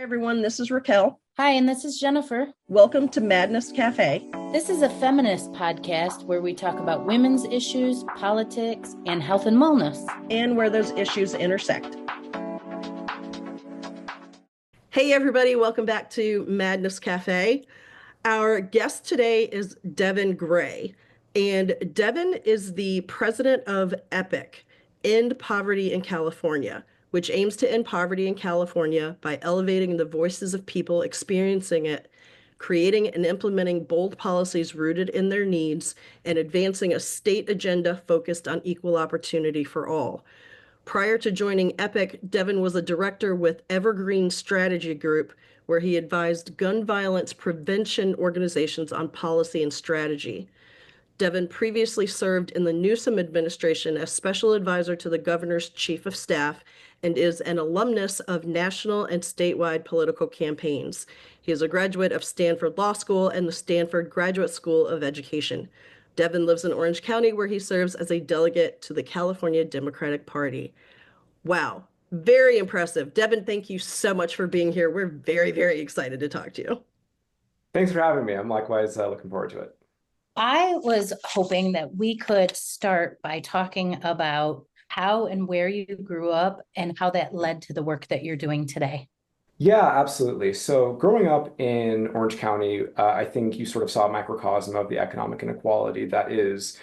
Hi, everyone. This is Raquel. Hi, and this is Jennifer. Welcome to Madness Cafe. This is a feminist podcast where we talk about women's issues, politics, and health and wellness. And where those issues intersect. Hey, everybody. Welcome back to Madness Cafe. Our guest today is Devon Gray. And Devon is the president of EPIC, End Poverty in California, which aims to end poverty in California by elevating the voices of people experiencing it, creating and implementing bold policies rooted in their needs, and advancing a state agenda focused on equal opportunity for all. Prior to joining EPIC, Devon was a director with Evergreen Strategy Group, where he advised gun violence prevention organizations on policy and strategy. Devon previously served in the Newsom Administration as special advisor to the governor's chief of staff and is an alumnus of national and statewide political campaigns. He is a graduate of Stanford Law School and the Stanford Graduate School of Education. Devon lives in Orange County, where he serves as a delegate to the California Democratic Party. Wow, very impressive. Devon, thank you so much for being here. We're very, very excited to talk to you. Thanks for having me. I'm likewise looking forward to it. I was hoping that we could start by talking about how and where you grew up and how that led to the work that you're doing today. Yeah, absolutely. So growing up in Orange County, I think you sort of saw a microcosm of the economic inequality that is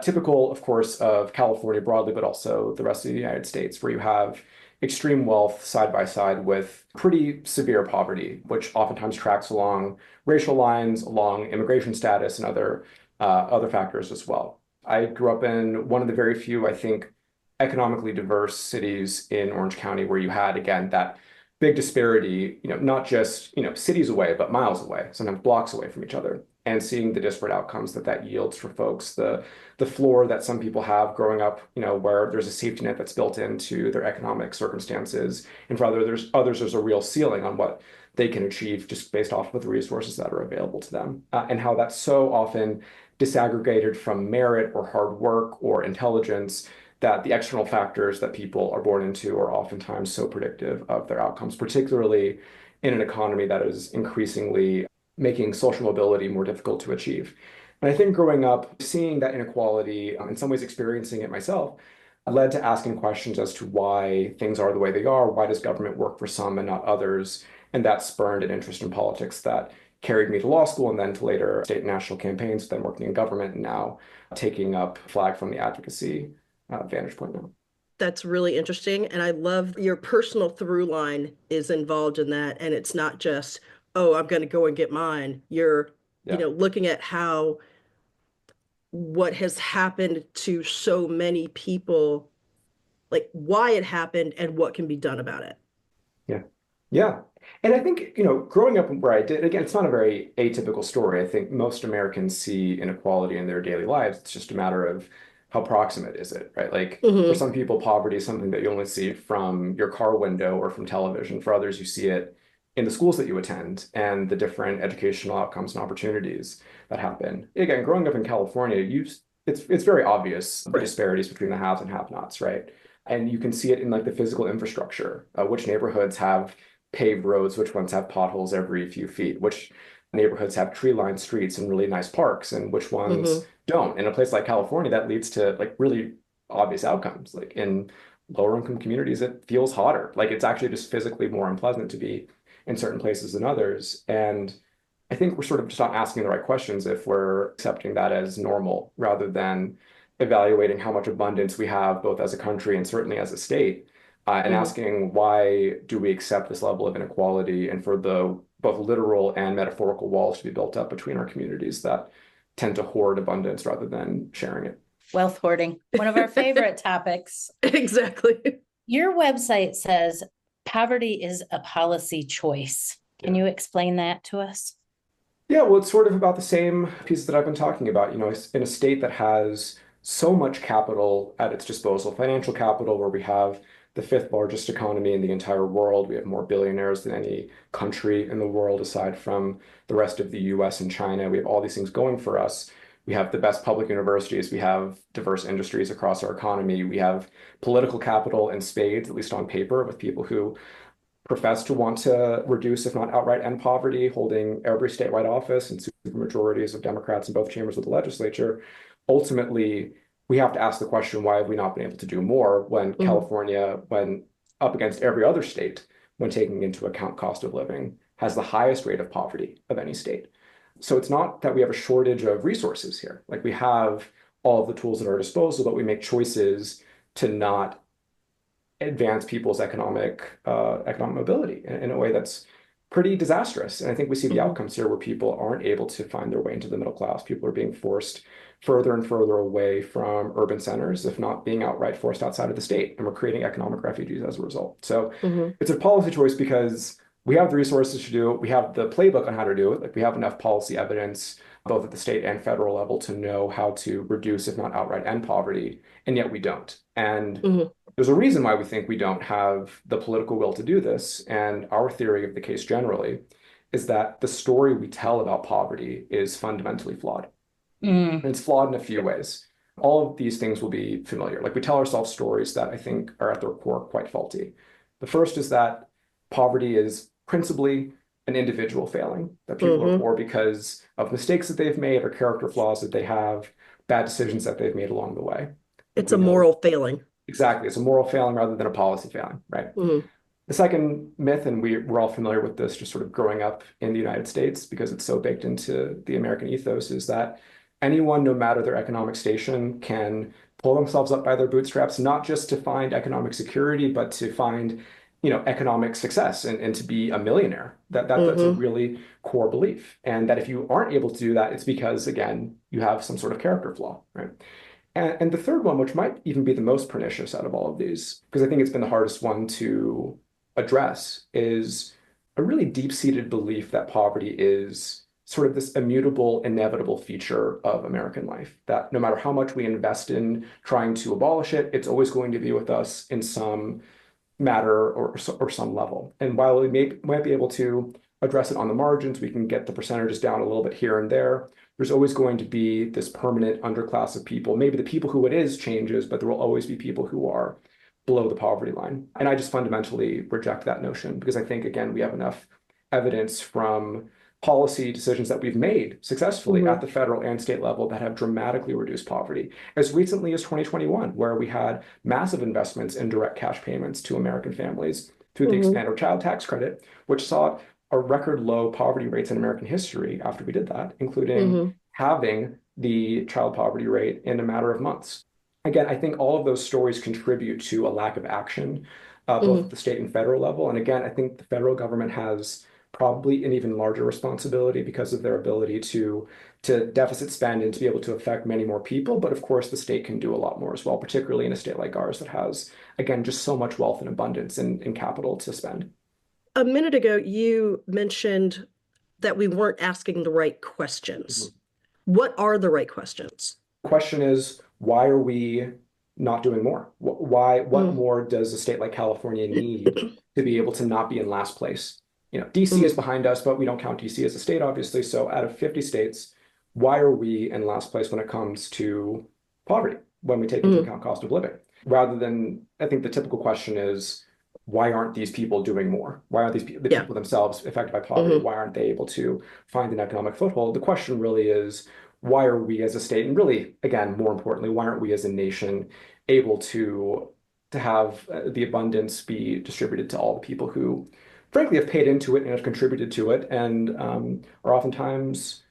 typical, of course, of California broadly, but also the rest of the United States, where you have extreme wealth side by side with pretty severe poverty, which oftentimes tracks along racial lines, along immigration status, and other factors as well. I grew up in one of the very few, I think, economically diverse cities in Orange County where you had, again, that big disparity, not just, cities away, but miles away, sometimes blocks away from each other, and seeing the disparate outcomes that yields for folks, the floor that some people have growing up, where there's a safety net that's built into their economic circumstances, and for others, there's a real ceiling on what they can achieve just based off of the resources that are available to them, and how that's so often disaggregated from merit or hard work or intelligence, that the external factors that people are born into are oftentimes so predictive of their outcomes, particularly in an economy that is increasingly making social mobility more difficult to achieve. And I think growing up, seeing that inequality, in some ways experiencing it myself, led to asking questions as to why things are the way they are. Why does government work for some and not others? And that spurned an interest in politics that carried me to law school and then to later state and national campaigns, then working in government and now taking up flag from the advocacy vantage point now. That's really interesting. And I love your personal through line is involved in that. And it's not just, oh, I'm going to go and get mine. You're, looking at what has happened to so many people, like why it happened and what can be done about it. Yeah. Yeah. And I think, growing up where I did, again, it's not a very atypical story. I think most Americans see inequality in their daily lives. It's just a matter of how proximate is it, right? Like for some people, poverty is something that you only see from your car window or from television. For others, you see it in the schools that you attend and the different educational outcomes and opportunities that happen. Again, growing up in California, it's very obvious the disparities between the haves and have-nots, right? And you can see it in like the physical infrastructure, which neighborhoods have paved roads, which ones have potholes every few feet, which neighborhoods have tree-lined streets and really nice parks, and which ones don't. In a place like California, that leads to like really obvious outcomes. Like in lower income communities, it feels hotter. Like it's actually just physically more unpleasant to be in certain places than others. And I think we're sort of just not asking the right questions if we're accepting that as normal, rather than evaluating how much abundance we have, both as a country and certainly as a state, and asking why do we accept this level of inequality, and for the both literal and metaphorical walls to be built up between our communities that tend to hoard abundance rather than sharing it. Wealth hoarding, one of our favorite topics. Exactly. Your website says poverty is a policy choice. Can you explain that to us? Yeah, well, it's sort of about the same pieces that I've been talking about. In a state that has so much capital at its disposal, financial capital, where we have the fifth largest economy in the entire world. We have more billionaires than any country in the world aside from the rest of the US and China. We have all these things going for us. We have the best public universities. We have diverse industries across our economy. We have political capital in spades, at least on paper, with people who profess to want to reduce, if not outright end poverty, holding every statewide office and supermajorities of Democrats in both chambers of the legislature, ultimately, we have to ask the question, why have we not been able to do more when California, when up against every other state, when taking into account cost of living, has the highest rate of poverty of any state? So it's not that we have a shortage of resources here. Like, we have all of the tools at our disposal, but we make choices to not advance people's economic mobility in a way that's pretty disastrous. And I think we see the outcomes here where people aren't able to find their way into the middle class. People are being forced further and further away from urban centers, if not being outright forced outside of the state. And we're creating economic refugees as a result. So it's a policy choice because we have the resources to do it. We have the playbook on how to do it. Like, we have enough policy evidence, both at the state and federal level, to know how to reduce, if not outright end poverty. And yet we don't. And there's a reason why we think we don't have the political will to do this. And our theory of the case generally is that the story we tell about poverty is fundamentally flawed. And it's flawed in a few ways. All of these things will be familiar. Like, we tell ourselves stories that I think are at their core quite faulty. The first is that poverty is principally an individual failing, that people are poor because of mistakes that they've made or character flaws that they have, bad decisions that they've made along the way. It's a moral failing. Exactly. It's a moral failing rather than a policy failing, right? The second myth, and we're all familiar with this just sort of growing up in the United States because it's so baked into the American ethos, is that anyone, no matter their economic station, can pull themselves up by their bootstraps, not just to find economic security, but to find, economic success and to be a millionaire. That's a really core belief. And that if you aren't able to do that, it's because, again, you have some sort of character flaw, right? And the third one, which might even be the most pernicious out of all of these, because I think it's been the hardest one to address, is a really deep-seated belief that poverty is sort of this immutable, inevitable feature of American life, that no matter how much we invest in trying to abolish it, it's always going to be with us in some matter or some level. And while we might be able to address it on the margins, we can get the percentages down a little bit here and there, there's always going to be this permanent underclass of people. Maybe the people who it is changes, but there will always be people who are below the poverty line. And I just fundamentally reject that notion because I think, again, we have enough evidence from policy decisions that we've made successfully at the federal and state level that have dramatically reduced poverty. As recently as 2021, where we had massive investments in direct cash payments to American families through the expanded child tax credit, which saw a record low poverty rates in American history after we did that, including halving the child poverty rate in a matter of months. Again, I think all of those stories contribute to a lack of action, both at the state and federal level. And again, I think the federal government has probably an even larger responsibility because of their ability to deficit spend and to be able to affect many more people. But of course, the state can do a lot more as well, particularly in a state like ours that has, again, just so much wealth and abundance and capital to spend. A minute ago, you mentioned that we weren't asking the right questions. What are the right questions? The question is, why are we not doing more? What more does a state like California need to be able to not be in last place? DC is behind us, but we don't count DC as a state, obviously. So out of 50 states, why are we in last place when it comes to poverty, when we take into account cost of living? Rather than, I think the typical question is, why aren't these people doing more? Why aren't the people themselves affected by poverty? Why aren't they able to find an economic foothold? The question really is, why are we as a state, and really, again, more importantly, why aren't we as a nation able to have the abundance be distributed to all the people who, frankly, have paid into it and have contributed to it and are oftentimes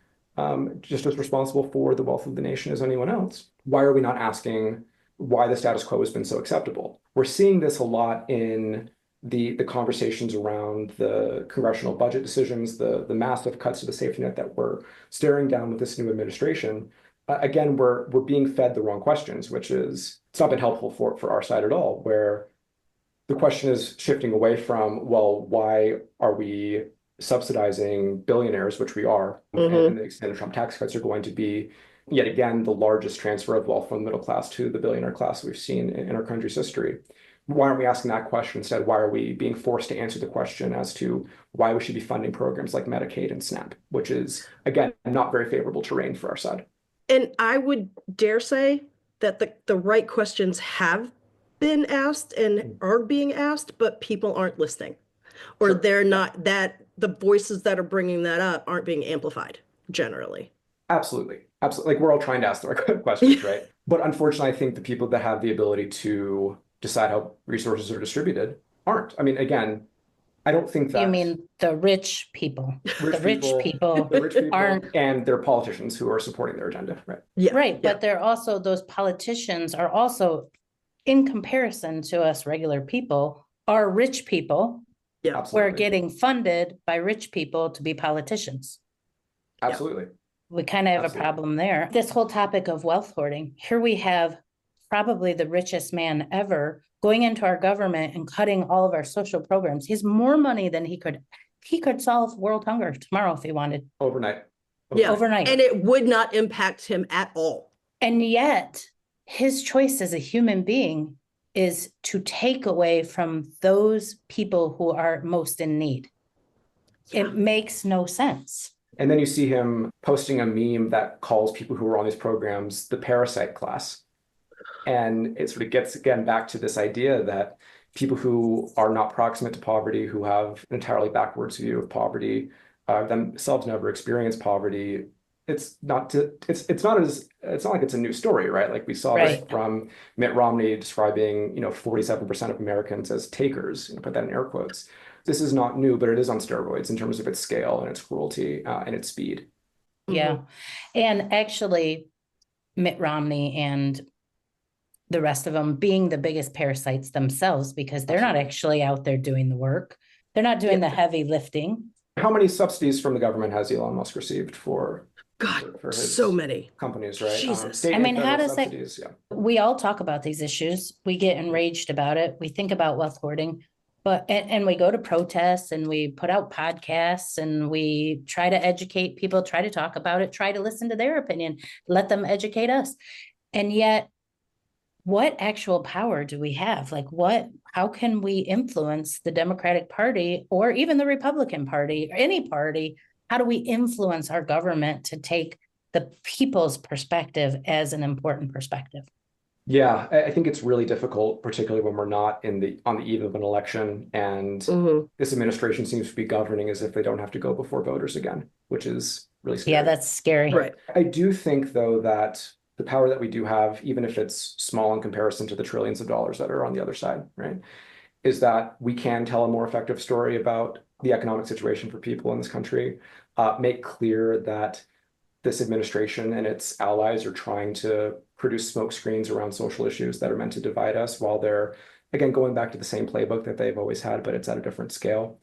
just as responsible for the wealth of the nation as anyone else? Why are we not asking why the status quo has been so acceptable? We're seeing this a lot in the conversations around the congressional budget decisions, the massive cuts to the safety net that we're staring down with this new administration. Again, we're being fed the wrong questions, which is, it's not been helpful for our side at all, where the question is shifting away from, well, why are we subsidizing billionaires, which we are, and the extended Trump tax cuts are going to be, yet again, the largest transfer of wealth from the middle class to the billionaire class we've seen in our country's history. Why aren't we asking that question instead? Why are we being forced to answer the question as to why we should be funding programs like Medicaid and SNAP, which is, again, not very favorable terrain for our side? And I would dare say that the right questions have been asked and are being asked, but people aren't listening. or Sure. they're not that the voices that are bringing that up aren't being amplified generally. Absolutely. Absolutely. Like we're all trying to ask the right questions, right? But unfortunately, I think the people that have the ability to decide how resources are distributed aren't. I mean, again, I don't think You that mean the rich people? The rich people the rich people aren't and their politicians who are supporting their agenda, right? Yeah. right, Yeah. but they're also, those politicians are also, in comparison to us regular people, are rich people. Yeah. We're Absolutely. getting funded by rich people to be politicians. Absolutely. We kind of have a Absolutely. problem there. This whole topic of wealth hoarding, here we have probably the richest man ever going into our government and cutting all of our social programs. He has more money than he could solve world hunger tomorrow if he wanted. Overnight. Yeah. Overnight. And it would not impact him at all. And yet his choice as a human being is to take away from those people who are most in need. Yeah. It makes no sense. And then you see him posting a meme that calls people who are on these programs the parasite class. And it sort of gets again back to this idea that people who are not proximate to poverty, who have an entirely backwards view of poverty, themselves never experienced poverty. It's not like it's a new story, right? Like we saw this Right. from Mitt Romney describing, 47% of Americans as takers, put that in air quotes. This is not new, but it is on steroids in terms of its scale and its cruelty and its speed. Yeah. And actually, Mitt Romney and the rest of them being the biggest parasites themselves, because they're not actually out there doing the work. They're not doing the heavy lifting. How many subsidies from the government has Elon Musk received for God, his so many. companies, right? Jesus. State I and mean, how federal does that- subsidies, yeah. We all talk about these issues. We get enraged about it. We think about wealth hoarding, and we go to protests and we put out podcasts and we try to educate people, try to talk about it, try to listen to their opinion, let them educate us. And yet, what actual power do we have? Like how can we influence the Democratic Party or even the Republican Party or any party? How do we influence our government to take the people's perspective as an important perspective? Yeah, I think it's really difficult, particularly when we're not on the eve of an election, and this administration seems to be governing as if they don't have to go before voters again, which is really scary. Yeah, that's scary. Right. I do think, though, that the power that we do have, even if it's small in comparison to the trillions of dollars that are on the other side, right, is that we can tell a more effective story about the economic situation for people in this country, make clear that this administration and its allies are trying to produce smoke screens around social issues that are meant to divide us while they're, again, going back to the same playbook that they've always had, but it's at a different scale,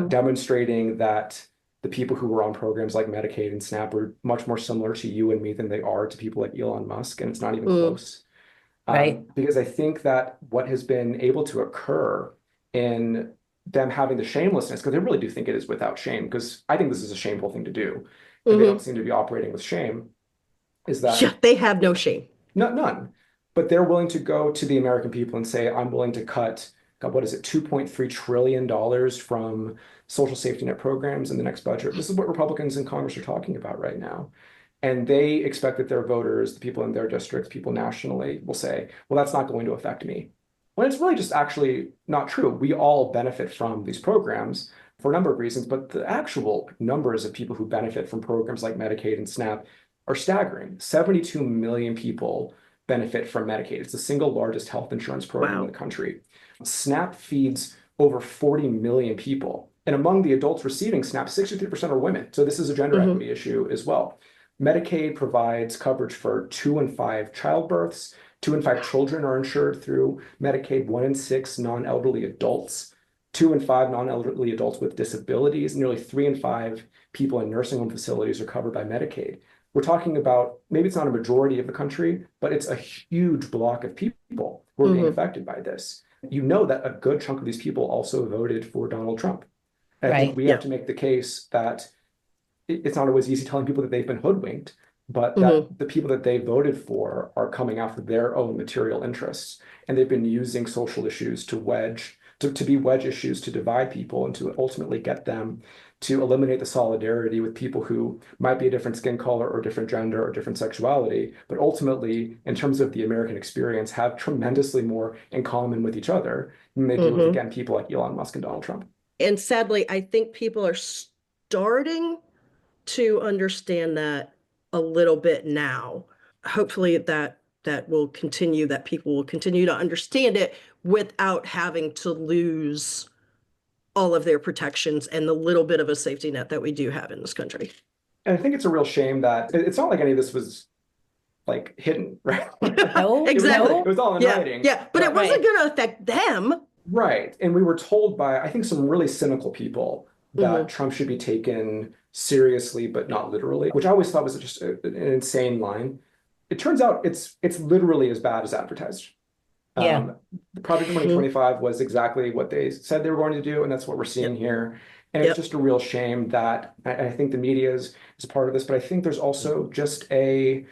demonstrating that the people who were on programs like Medicaid and SNAP are much more similar to you and me than they are to people like Elon Musk, and it's not even close. Right. Because I think that what has been able to occur in them having the shamelessness, because I really do think it is without shame, because I think this is a shameful thing to do, and they don't seem to be operating with shame, is that Yeah, they have no shame. none. But they're willing to go to the American people and say, I'm willing to cut, God, what is it, $2.3 trillion from social safety net programs in the next budget. This is what Republicans in Congress are talking about right now. And they expect that their voters, the people in their districts, people nationally, will say, well, that's not going to affect me. When it's really just actually not true. We all benefit from these programs for a number of reasons, but the actual numbers of people who benefit from programs like Medicaid and SNAP are staggering. 72 million people benefit from Medicaid. It's the single largest health insurance program in the country. SNAP feeds over 40 million people. And among the adults receiving SNAP, 63% are women. So this is a gender equity issue as well. Medicaid provides coverage for 2 in 5 childbirths. 2 in 5 children are insured through Medicaid. 1 in 6 non-elderly adults. 2 in 5 non-elderly adults with disabilities. Nearly 3 in 5 people in nursing home facilities are covered by Medicaid. We're talking about, maybe it's not a majority of the country, but it's a huge block of people who are being affected by this. You know that a good chunk of these people also voted for Donald Trump. And I think we have to make the case that it's not always easy telling people that they've been hoodwinked, but that the people that they voted for are coming after their own material interests. And they've been using social issues to be wedge issues to divide people and to ultimately get them to eliminate the solidarity with people who might be a different skin color or different gender or different sexuality, but ultimately, in terms of the American experience, have tremendously more in common with each other than they do with, again, people like Elon Musk and Donald Trump. And sadly, I think people are starting to understand that a little bit now. Hopefully that will continue, that people will continue to understand it without having to lose all of their protections and the little bit of a safety net that we do have in this country. And I think it's a real shame that it's not like any of this was like hidden, right? No, Exactly. It was all in Yeah, writing. yeah, but it wasn't Right. going to affect them. Right. And we were told by, I think, some really cynical people that Mhm. Trump should be taken seriously, but not literally, which I always thought was just an insane line. It turns out it's literally as bad as advertised. Yeah. The Project Mhm. 2025 was exactly what they said they were going to do, and that's what we're seeing Yep. here. And it's Yep. just a real shame that I think the media is part of this, but I think there's also just a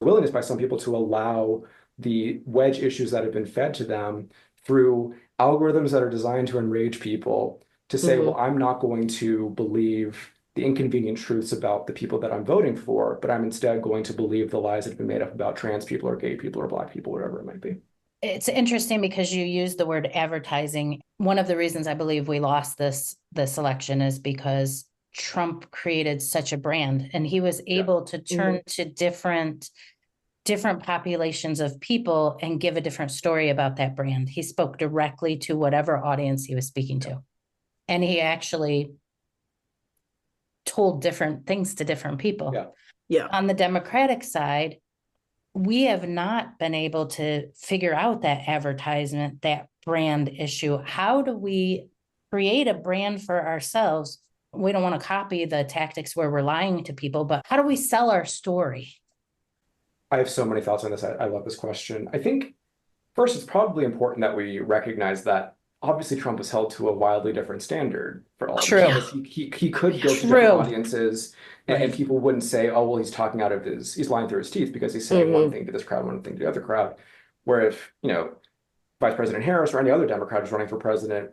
willingness by some people to allow the wedge issues that have been fed to them through algorithms that are designed to enrage people to say, well, Mhm. I'm not going to believe the inconvenient truths about the people that I'm voting for, but I'm instead going to believe the lies that have been made up about trans people or gay people or Black people, whatever it might be. It's interesting because you use the word advertising. One of the reasons I believe we lost this election is because Trump created such a brand, and he was Yeah. able to turn to different populations of people and give a different story about that brand. He spoke directly to whatever audience he was speaking to. And he actually told different things to different people. Yeah. Yeah. On the Democratic side, we have not been able to figure out that advertisement, that brand issue. How do we create a brand for ourselves? We don't want to copy the tactics where we're lying to people, but how do we sell our story? I have so many thoughts on this. I love this question. I think first, it's probably important that we recognize that obviously Trump was held to a wildly different standard for all of True. this. He could go to True. different audiences and Right. people wouldn't say, oh, well, he's lying through his teeth because he's saying one thing to this crowd, one thing to the other crowd. Where if, Vice President Harris or any other Democrat who's running for president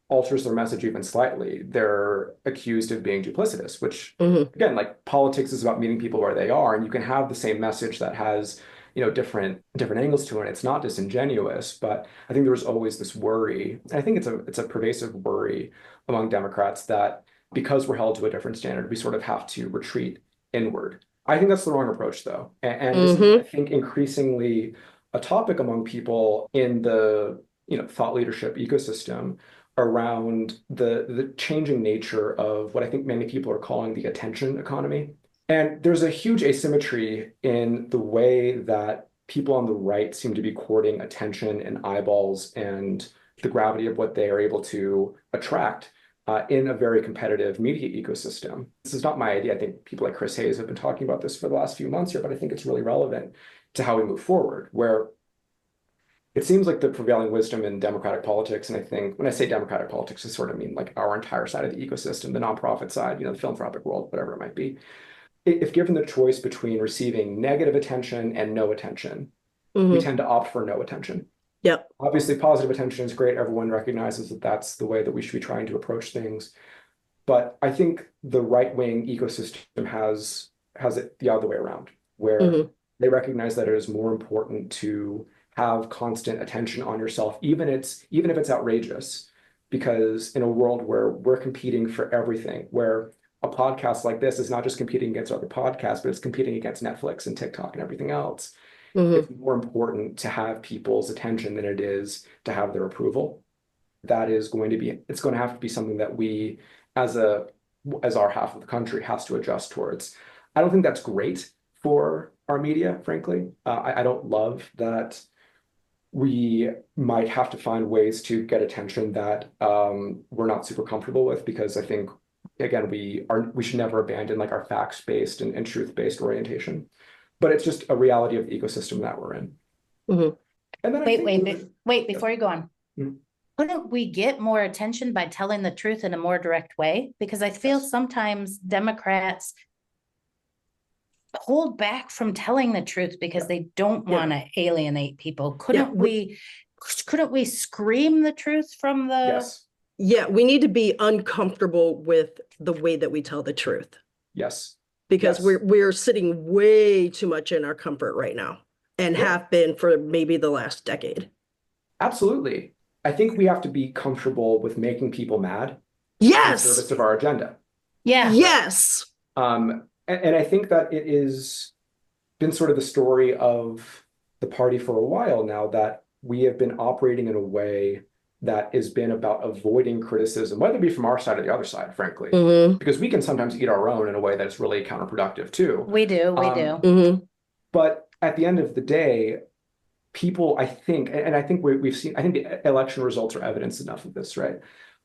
alters their message even slightly, they're accused of being duplicitous, which Mhm. again, like politics is about meeting people where they are, and you can have the same message that has, different angles to it. It's not disingenuous, but I think there's always this worry. And I think it's a pervasive worry among Democrats that because we're held to a different standard, we sort of have to retreat inward. I think that's the wrong approach, though. And this is, I think, increasingly a topic among people in the thought leadership ecosystem around the changing nature of what I think many people are calling the attention economy. And there's a huge asymmetry in the way that people on the right seem to be courting attention and eyeballs and the gravity of what they are able to attract in a very competitive media ecosystem. This is not my idea. I think people like Chris Hayes have been talking about this for the last few months here, but I think it's really relevant to how we move forward, where it seems like the prevailing wisdom in democratic politics, and I think when I say democratic politics, I sort of mean like our entire side of the ecosystem, the nonprofit side, the philanthropic world, whatever it might be. If given the choice between receiving negative attention and no attention, we tend to opt for no attention. Yep. Obviously, positive attention is great. Everyone recognizes that that's the way that we should be trying to approach things. But I think the right-wing ecosystem has it the other way around, where they recognize that it is more important to have constant attention on yourself, even if it's outrageous, because in a world where we're competing for everything, where a podcast like this is not just competing against other podcasts, but it's competing against Netflix and TikTok and everything else. It's more important to have people's attention than it is to have their approval. It's going to have to be something that we, as our half of the country, has to adjust towards. I don't think that's great for our media, frankly. I don't love that we might have to find ways to get attention that we're not super comfortable with, because I think, again, we should never abandon like our facts-based and truth-based orientation. But it's just a reality of the ecosystem that we're in. And then Wait, before you go on. Couldn't we get more attention by telling the truth in a more direct way? Because I feel sometimes Democrats hold back from telling the truth because they don't want to alienate people. Couldn't we scream the truth from the... Yes. Yeah, we need to be uncomfortable with the way that we tell the truth. Yes. Because we're sitting way too much in our comfort right now, and have been for maybe the last decade. Absolutely. I think we have to be comfortable with making people mad in Yes. service of our agenda. Yeah. Yes. And I think that it is been sort of the story of the party for a while now, that we have been operating in a way that has been about avoiding criticism, whether it be from our side or the other side, frankly, because we can sometimes eat our own in a way that's really counterproductive too. We do. But at the end of the day, people, I think, and I think we've seen, I think the election results are evidence enough of this, right?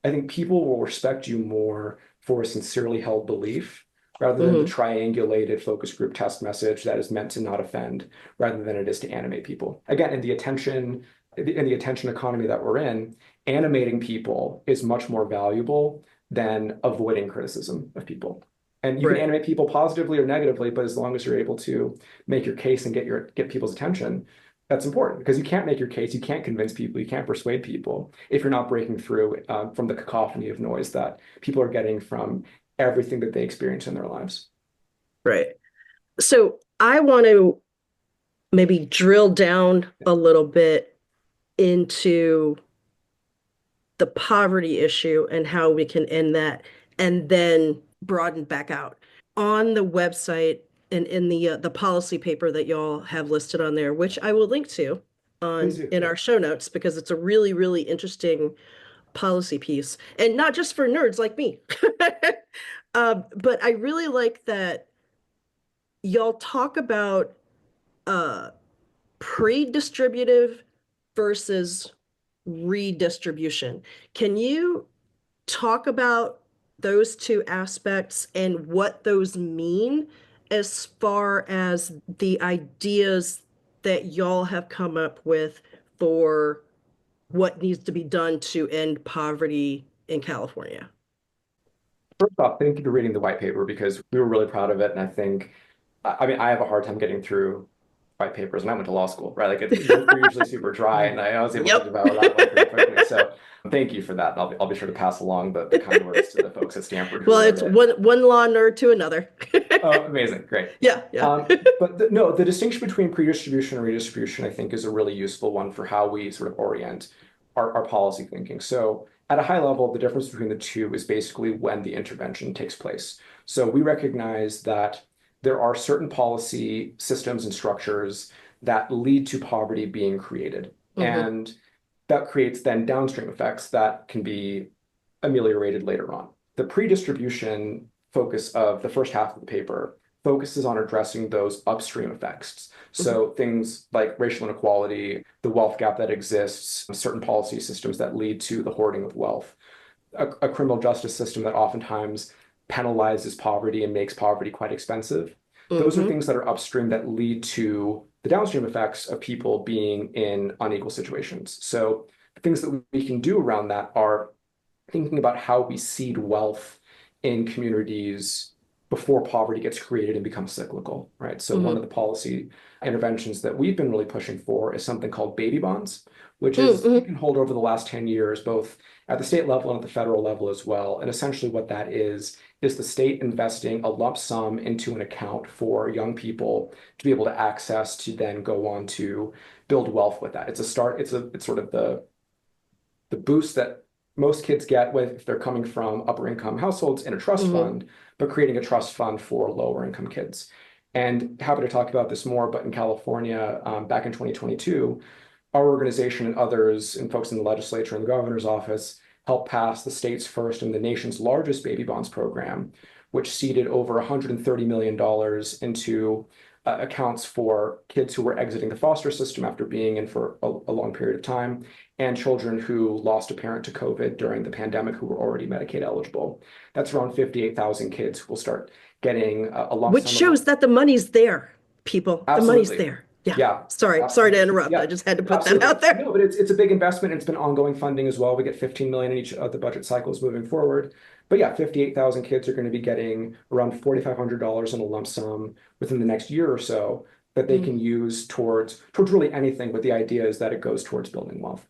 I think people will respect you more for a sincerely held belief rather than the triangulated focus group test message that is meant to not offend, rather than it is to animate people. Again, in the attention economy that we're in, animating people is much more valuable than avoiding criticism of people. And you can animate people positively or negatively, but as long as you're able to make your case and get people's attention, that's important, because you can't make your case, you can't convince people, you can't persuade people if you're not breaking through from the cacophony of noise that people are getting from everything that they experience in their lives. Right. So I want to maybe drill down a little bit into the poverty issue and how we can end that, and then broaden back out. On the website and in the policy paper that y'all have listed on there, which I will link to in our show notes, because it's a really, really interesting policy piece, and not just for nerds like me. But I really like that y'all talk about pre-distributive versus redistribution. Can you talk about those two aspects and what those mean as far as the ideas that y'all have come up with for what needs to be done to end poverty in California? First off, thank you for reading the white paper, because we were really proud of it. And I think, I mean, I have a hard time getting through white papers, and I went to law school, right? Like they're usually super dry, and I was able to devour that one pretty quickly. So thank you for that. And I'll be sure to pass along the kind words to the folks at Stanford. Well, it's one law nerd to another. Oh, amazing. Great. Yeah. But the distinction between pre-distribution and redistribution, I think, is a really useful one for how we sort of orient our policy thinking. So at a high level, the difference between the two is basically when the intervention takes place. So we recognize that there are certain policy systems and structures that lead to poverty being created. And that creates then downstream effects that can be ameliorated later on. The pre-distribution focus of the first half of the paper focuses on addressing those upstream effects. So things like racial inequality, the wealth gap that exists, certain policy systems that lead to the hoarding of wealth, a criminal justice system that oftentimes penalizes poverty and makes poverty quite expensive. Those are things that are upstream that lead to the downstream effects of people being in unequal situations. So the things that we can do around that are thinking about how we seed wealth in communities before poverty gets created and becomes cyclical, right? So one of the policy interventions that we've been really pushing for is something called baby bonds, which is taken hold over the last 10 years, both at the state level and at the federal level as well. And essentially what that is the state investing a lump sum into an account for young people to be able to access to then go on to build wealth with that. It's sort of the boost that most kids get if they're coming from upper income households in a trust fund, but creating a trust fund for lower income kids. And happy to talk about this more, but in California, back in 2022, our organization and others and folks in the legislature and the governor's office helped pass the state's first and the nation's largest baby bonds program, which seeded over $130 million into accounts for kids who were exiting the foster system after being in for a long period of time, and children who lost a parent to COVID during the pandemic who were already Medicaid eligible. That's around 58,000 kids who will start getting a lump sum. Which shows that the money's there, people. Absolutely. The money's there. Yeah. Sorry to interrupt. I just had to put that out there. No, but it's a big investment. It's been ongoing funding as well. We get 15 million in each of the budget cycles moving forward. But yeah, 58,000 kids are going to be getting around $4,500 in a lump sum within the next year or so that they can use towards really anything. But the idea is that it goes towards building wealth.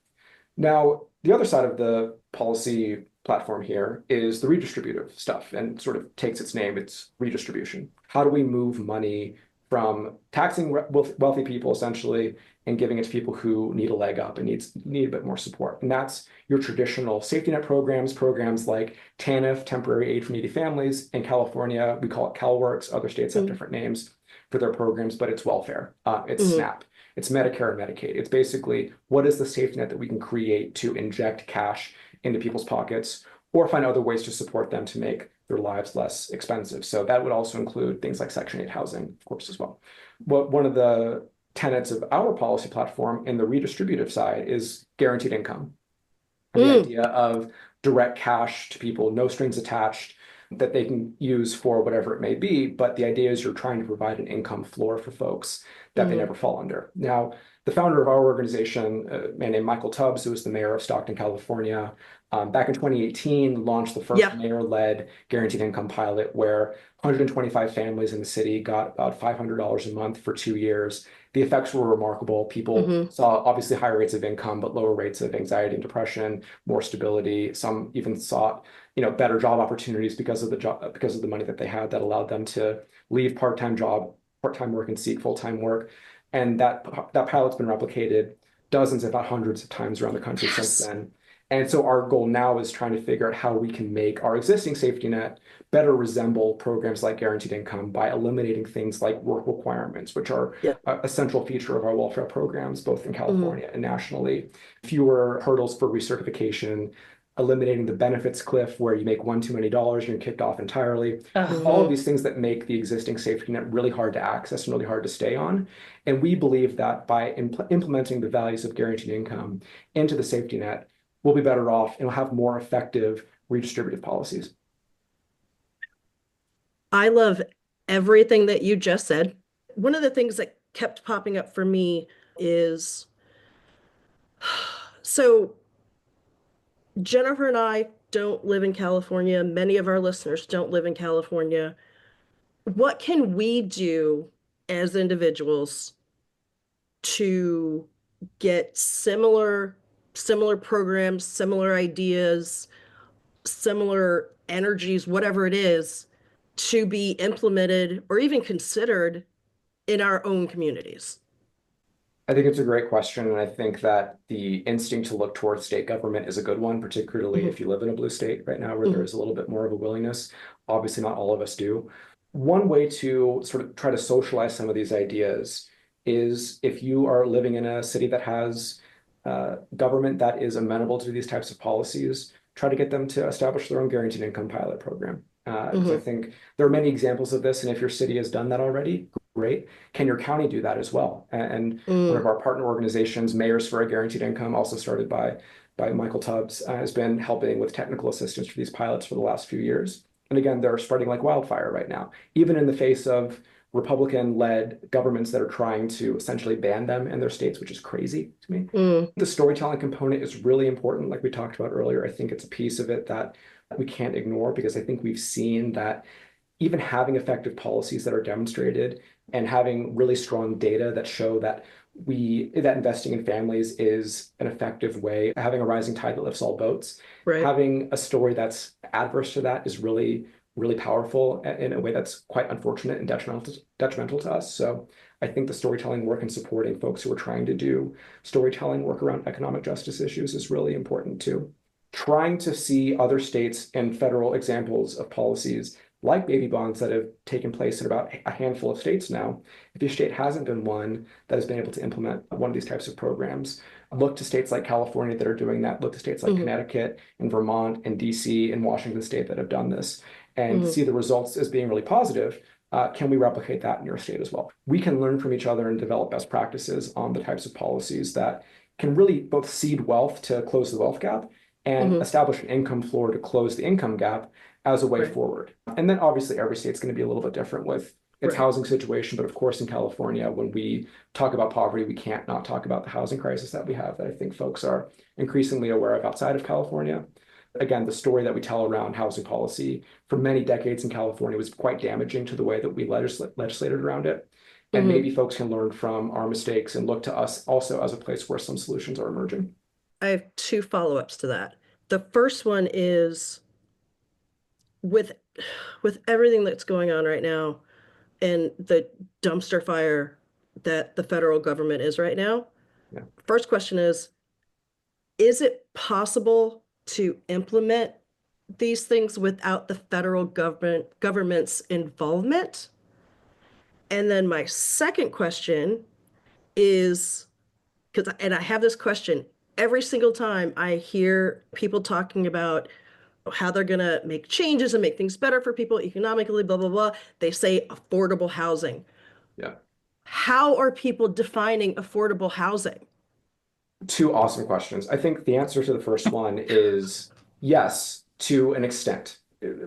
Now, the other side of the policy platform here is the redistributive stuff, and sort of takes its name, it's redistribution. How do we move money from taxing wealthy people essentially and giving it to people who need a leg up and need a bit more support. And that's your traditional safety net programs like TANF, temporary aid for needy families. In California, we call it CalWORKs. Other states have different names for their programs, but it's welfare. It's SNAP. It's Medicare and Medicaid. It's basically what is the safety net that we can create to inject cash into people's pockets or find other ways to support them to make their lives less expensive. So that would also include things like Section 8 housing, of course, as well. One of the tenets of our policy platform in the redistributive side is guaranteed income. And the idea of direct cash to people, no strings attached, that they can use for whatever it may be. But the idea is you're trying to provide an income floor for folks that they never fall under. Now, the founder of our organization, a man named Michael Tubbs, who was the mayor of Stockton, California, back in 2018, launched the first mayor-led guaranteed income pilot where 125 families in the city got about $500 a month for 2 years. The effects were remarkable. People saw obviously higher rates of income, but lower rates of anxiety and depression, more stability. Some even sought, better job opportunities because of the money that they had that allowed them to leave part-time work and seek full-time work. And that pilot's been replicated dozens, if not hundreds of times around the country since then. And so our goal now is trying to figure out how we can make our existing safety net better resemble programs like guaranteed income by eliminating things like work requirements, which are a central feature of our welfare programs, both in California and nationally. Fewer hurdles for recertification, eliminating the benefits cliff where you make one too many dollars, you're kicked off entirely. All of these things that make the existing safety net really hard to access and really hard to stay on. And we believe that by implementing the values of guaranteed income into the safety net, we'll be better off and we'll have more effective redistributive policies. I love everything that you just said. One of the things that kept popping up for me is, so Jennifer and I don't live in California. Many of our listeners don't live in California. What can we do as individuals to get similar programs, similar ideas, similar energies, whatever it is, to be implemented or even considered in our own communities? I think it's a great question. And I think that the instinct to look towards state government is a good one, particularly if you live in a blue state right now where there is a little bit more of a willingness. Obviously, not all of us do. One way to sort of try to socialize some of these ideas is if you are living in a city that has government that is amenable to these types of policies, try to get them to establish their own guaranteed income pilot program. I think there are many examples of this, and if your city has done that already, great. Can your county do that as well? And one of our partner organizations, Mayors for a Guaranteed Income, also started by Michael Tubbs, has been helping with technical assistance for these pilots for the last few years. And again, they're spreading like wildfire right now, even in the face of Republican-led governments that are trying to essentially ban them in their states, which is crazy to me. The storytelling component is really important, like we talked about earlier. I think it's a piece of it that we can't ignore because I think we've seen that even having effective policies that are demonstrated and having really strong data that show that investing in families is an effective way, having a rising tide that lifts all boats. Having a story that's adverse to that is really, really powerful in a way that's quite unfortunate and detrimental to us. So I think the storytelling work and supporting folks who are trying to do storytelling work around economic justice issues is really important too. Trying to see other states and federal examples of policies like baby bonds that have taken place in about a handful of states now. If your state hasn't been one that has been able to implement one of these types of programs, look to states like California that are doing that, look to states like Connecticut and Vermont and DC and Washington State that have done this and see the results as being really positive. Can we replicate that in your state as well? We can learn from each other and develop best practices on the types of policies that can really both seed wealth to close the wealth gap and establish an income floor to close the income gap as a way forward. And then obviously every state's going to be a little bit different with its housing situation. But of course, in California, when we talk about poverty, we can't not talk about the housing crisis that we have that I think folks are increasingly aware of outside of California. Again, the story that we tell around housing policy for many decades in California was quite damaging to the way that we legislated around it. And maybe folks can learn from our mistakes and look to us also as a place where some solutions are emerging. I have two follow-ups to that. The first one is with everything that's going on right now, and the dumpster fire that the federal government is right now. Yeah. First question is it possible to implement these things without the federal government's involvement? And then my second question is, and I have this question every single time I hear people talking about how they're going to make changes and make things better for people economically, blah, blah, blah. They say affordable housing. Yeah. How are people defining affordable housing? Two awesome questions. I think the answer to the first one is yes, to an extent,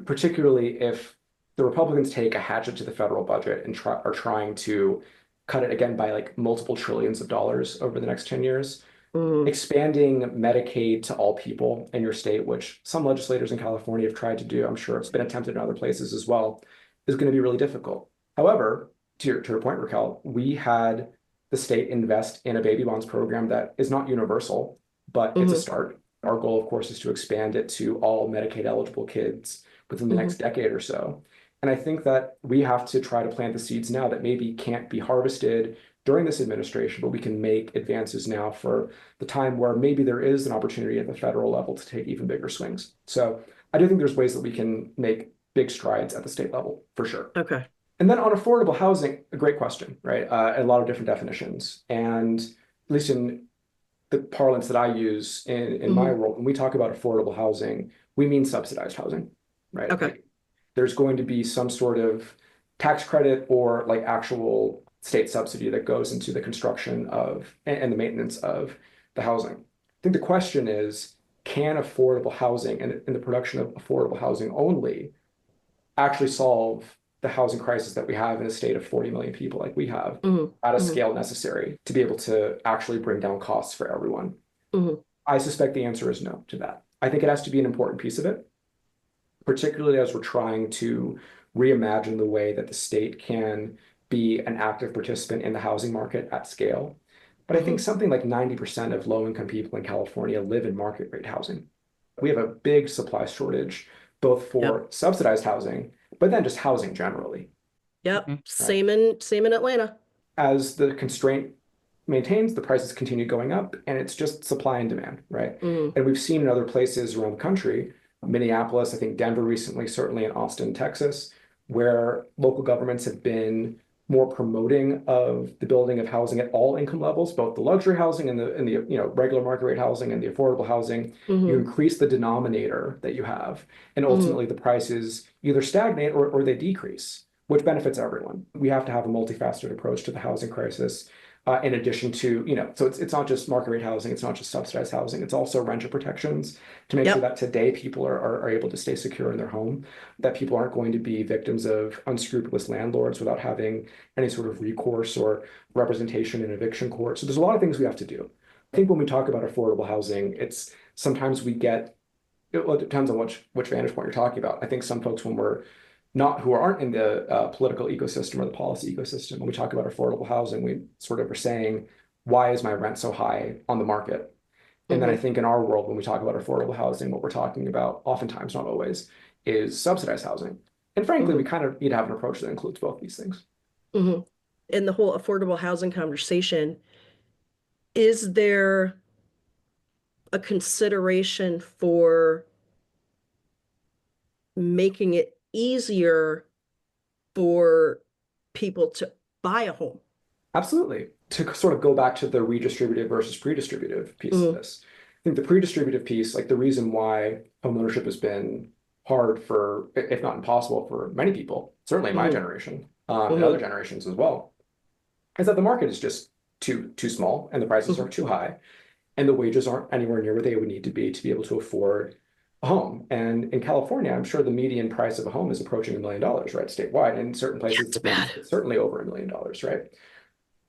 particularly if the Republicans take a hatchet to the federal budget and are trying to cut it again by like multiple trillions of dollars over the next 10 years. Expanding Medicaid to all people in your state, which some legislators in California have tried to do, I'm sure it's been attempted in other places as well, is going to be really difficult. However, to your point, Raquel, we had the state invest in a baby bonds program that is not universal, but it's a start. Our goal, of course, is to expand it to all Medicaid eligible kids within the next decade or so. And I think that we have to try to plant the seeds now that maybe can't be harvested during this administration, but we can make advances now for the time where maybe there is an opportunity at the federal level to take even bigger swings. So I do think there's ways that we can make big strides at the state level, for sure. Okay. And then on affordable housing, a great question, right? A lot of different definitions. And at least in the parlance that I use in my world, when we talk about affordable housing, we mean subsidized housing, right? Okay. Like, there's going to be some sort of tax credit or like actual state subsidy that goes into the construction of and the maintenance of the housing. I think the question is, can affordable housing and the production of affordable housing only actually solve the housing crisis that we have in a state of 40 million people like we have at a scale necessary to be able to actually bring down costs for everyone? I suspect the answer is no to that. I think it has to be an important piece of it, particularly as we're trying to reimagine the way that the state can be an active participant in the housing market at scale. But I think something like 90% of low-income people in California live in market rate housing. We have a big supply shortage, both for subsidized housing, but then just housing generally. Yep. Same in Atlanta. As the constraint maintains, the prices continue going up, and it's just supply and demand, right? And we've seen in other places around the country, Minneapolis, I think Denver recently, certainly in Austin, Texas, where local governments have been more promoting of the building of housing at all income levels, both the luxury housing and the regular market rate housing and the affordable housing. You increase the denominator that you have, and ultimately the prices either stagnate or they decrease, which benefits everyone. We have to have a multifaceted approach to the housing crisis. In addition to, so it's not just market rate housing, it's not just subsidized housing, it's also renter protections to make sure that today people are able to stay secure in their home, that people aren't going to be victims of unscrupulous landlords without having any sort of recourse or representation in eviction court. So there's a lot of things we have to do. I think when we talk about affordable housing, it's sometimes it depends on which vantage point you're talking about. I think some folks, who aren't in the political ecosystem or the policy ecosystem, when we talk about affordable housing, we sort of are saying, why is my rent so high on the market? And then I think in our world, when we talk about affordable housing, what we're talking about, oftentimes, not always, is subsidized housing. And frankly, we kind of need to have an approach that includes both these things. In the whole affordable housing conversation, is there a consideration for making it easier for people to buy a home? Absolutely. To sort of go back to the redistributive versus predistributive piece of this, I think the predistributive piece, like the reason why homeownership has been hard for, if not impossible for many people, certainly in my generation, and other generations as well, is that the market is just too small and the prices are too high and the wages aren't anywhere near where they would need to be able to afford a home. And in California, I'm sure the median price of a home is approaching $1 million, right? Statewide, and in certain places, it's certainly over $1 million, right?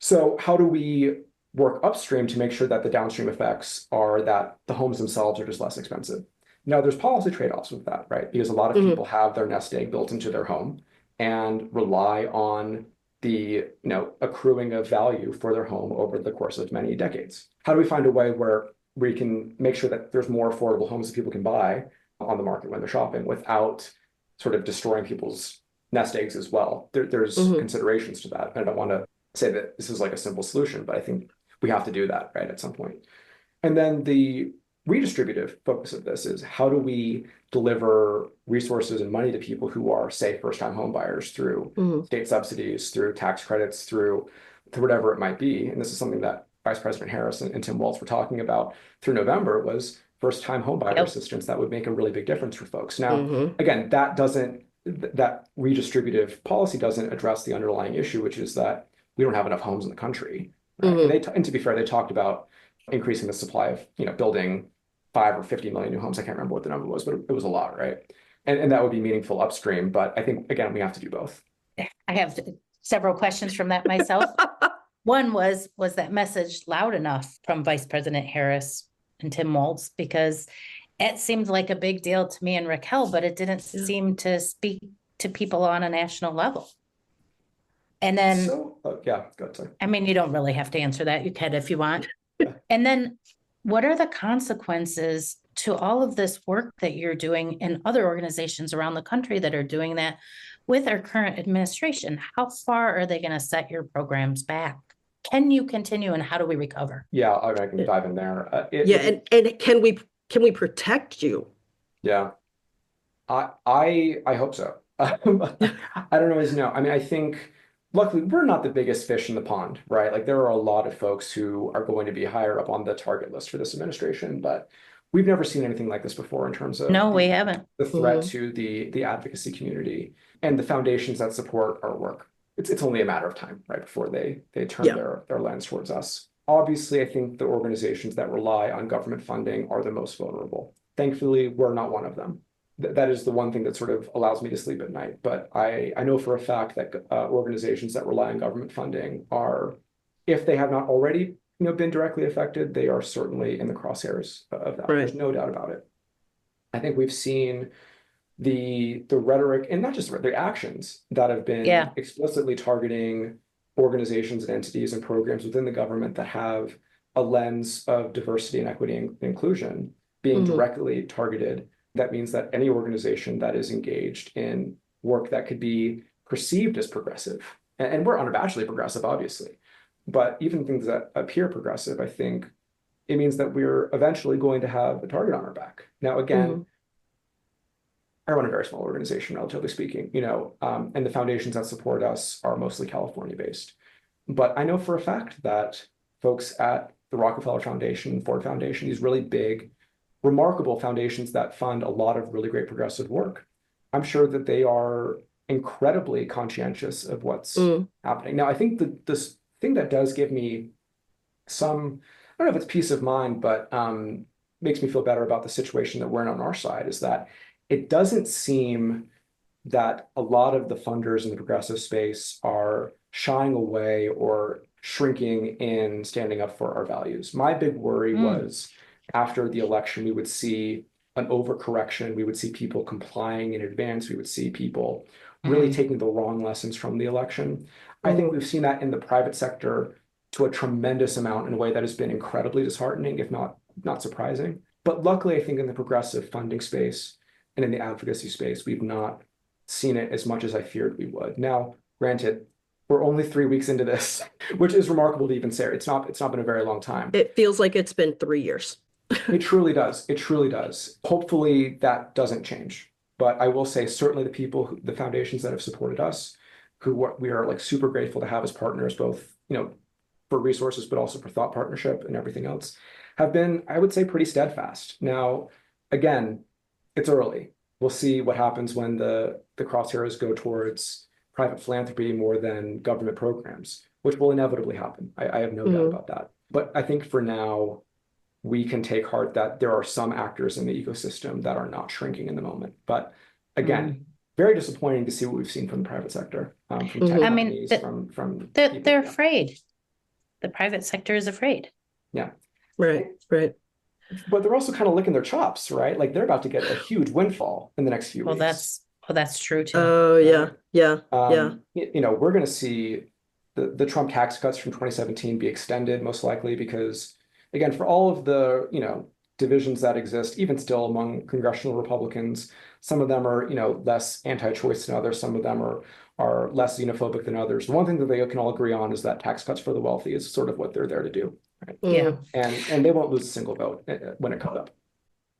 So how do we work upstream to make sure that the downstream effects are that the homes themselves are just less expensive? Now, there's policy trade-offs with that, right? Because a lot of people have their nest egg built into their home and rely on the accruing of value for their home over the course of many decades. How do we find a way where we can make sure that there's more affordable homes that people can buy on the market when they're shopping without sort of destroying people's nest eggs as well. There's considerations to that. I don't want to say that this is like a simple solution, but I think we have to do that, right, at some point. And then the redistributive focus of this is how do we deliver resources and money to people who are, say, first-time home buyers through state subsidies, through tax credits, through whatever it might be. And this is something that Vice President Harris and Tim Walz were talking about through November was first-time home buyer assistance that would make a really big difference for folks. Now, again, that redistributive policy doesn't address the underlying issue, which is that we don't have enough homes in the country. Right? And to be fair, they talked about increasing the supply of, building 5 or 50 million new homes. I can't remember what the number was, but it was a lot, right? And that would be meaningful upstream. But I think, again, we have to do both. I have several questions from that myself. One was that message loud enough from Vice President Harris and Tim Walz? Because it seemed like a big deal to me and Raquel, but it didn't seem to speak to people on a national level. And then, yeah, go ahead, sorry. I mean, you don't really have to answer that. You can if you want. And then what are the consequences to all of this work that you're doing in other organizations around the country that are doing that with our current administration? How far are they going to set your programs back? Can you continue, and how do we recover? Yeah, I can dive in there. And can we protect you? Yeah, I hope so. I don't always know. I mean, I think luckily we're not the biggest fish in the pond, right? Like there are a lot of folks who are going to be higher up on the target list for this administration, but we've never seen anything like this before in terms of we haven't. The threat to the advocacy community and the foundations that support our work. It's only a matter of time, right, before they turn their lens towards us. Obviously, I think the organizations that rely on government funding are the most vulnerable. Thankfully, we're not one of them. That is the one thing that sort of allows me to sleep at night. But I know for a fact that organizations that rely on government funding are, if they have not already been directly affected, they are certainly in the crosshairs of that. Right. There's no doubt about it. I think we've seen the rhetoric, and not just the actions that have been explicitly targeting organizations and entities and programs within the government that have a lens of diversity and equity and inclusion being directly targeted. That means that any organization that is engaged in work that could be perceived as progressive, and we're unabashedly progressive, obviously, but even things that appear progressive, I think it means that we're eventually going to have a target on our back. Now, again, I run a very small organization, relatively speaking, and the foundations that support us are mostly California based. But I know for a fact that folks at the Rockefeller Foundation, Ford Foundation, these really big, remarkable foundations that fund a lot of really great progressive work, I'm sure that they are incredibly conscientious of what's happening. Now, I think this thing that does give me some, I don't know if it's peace of mind, but makes me feel better about the situation that we're in on our side is that it doesn't seem that a lot of the funders in the progressive space are shying away or shrinking in standing up for our values. My big worry was after the election, we would see an overcorrection. We would see people complying in advance. We would see people really taking the wrong lessons from the election. I think we've seen that in the private sector to a tremendous amount in a way that has been incredibly disheartening, if not surprising. But luckily, I think in the progressive funding space and in the advocacy space, we've not seen it as much as I feared we would. Now, granted, we're only 3 weeks into this, which is remarkable to even say. It's not been a very long time. It feels like it's been 3 years. It truly does. It truly does. Hopefully that doesn't change. But I will say certainly the people, the foundations that have supported us, who we are like super grateful to have as partners, both, for resources, but also for thought partnership and everything else, have been, I would say, pretty steadfast. Now, again, it's early. We'll see what happens when the crosshairs go towards private philanthropy more than government programs, which will inevitably happen. I have no doubt about that. But I think for now, we can take heart that there are some actors in the ecosystem that are not shrinking in the moment. But again, very disappointing to see what we've seen from the private sector, from tech companies, from they're afraid. The private sector is afraid. Yeah. Right. But they're also kind of licking their chops, right? Like they're about to get a huge windfall in the next few weeks. That's true too. Oh yeah. We're going to see the Trump tax cuts from 2017 be extended most likely because, again, for all of the divisions that exist, even still among congressional Republicans. Some of them are, less anti-choice than others. Some of them are less xenophobic than others. The one thing that they can all agree on is that tax cuts for the wealthy is sort of what they're there to do. Right? Yeah. And they won't lose a single vote when it comes up.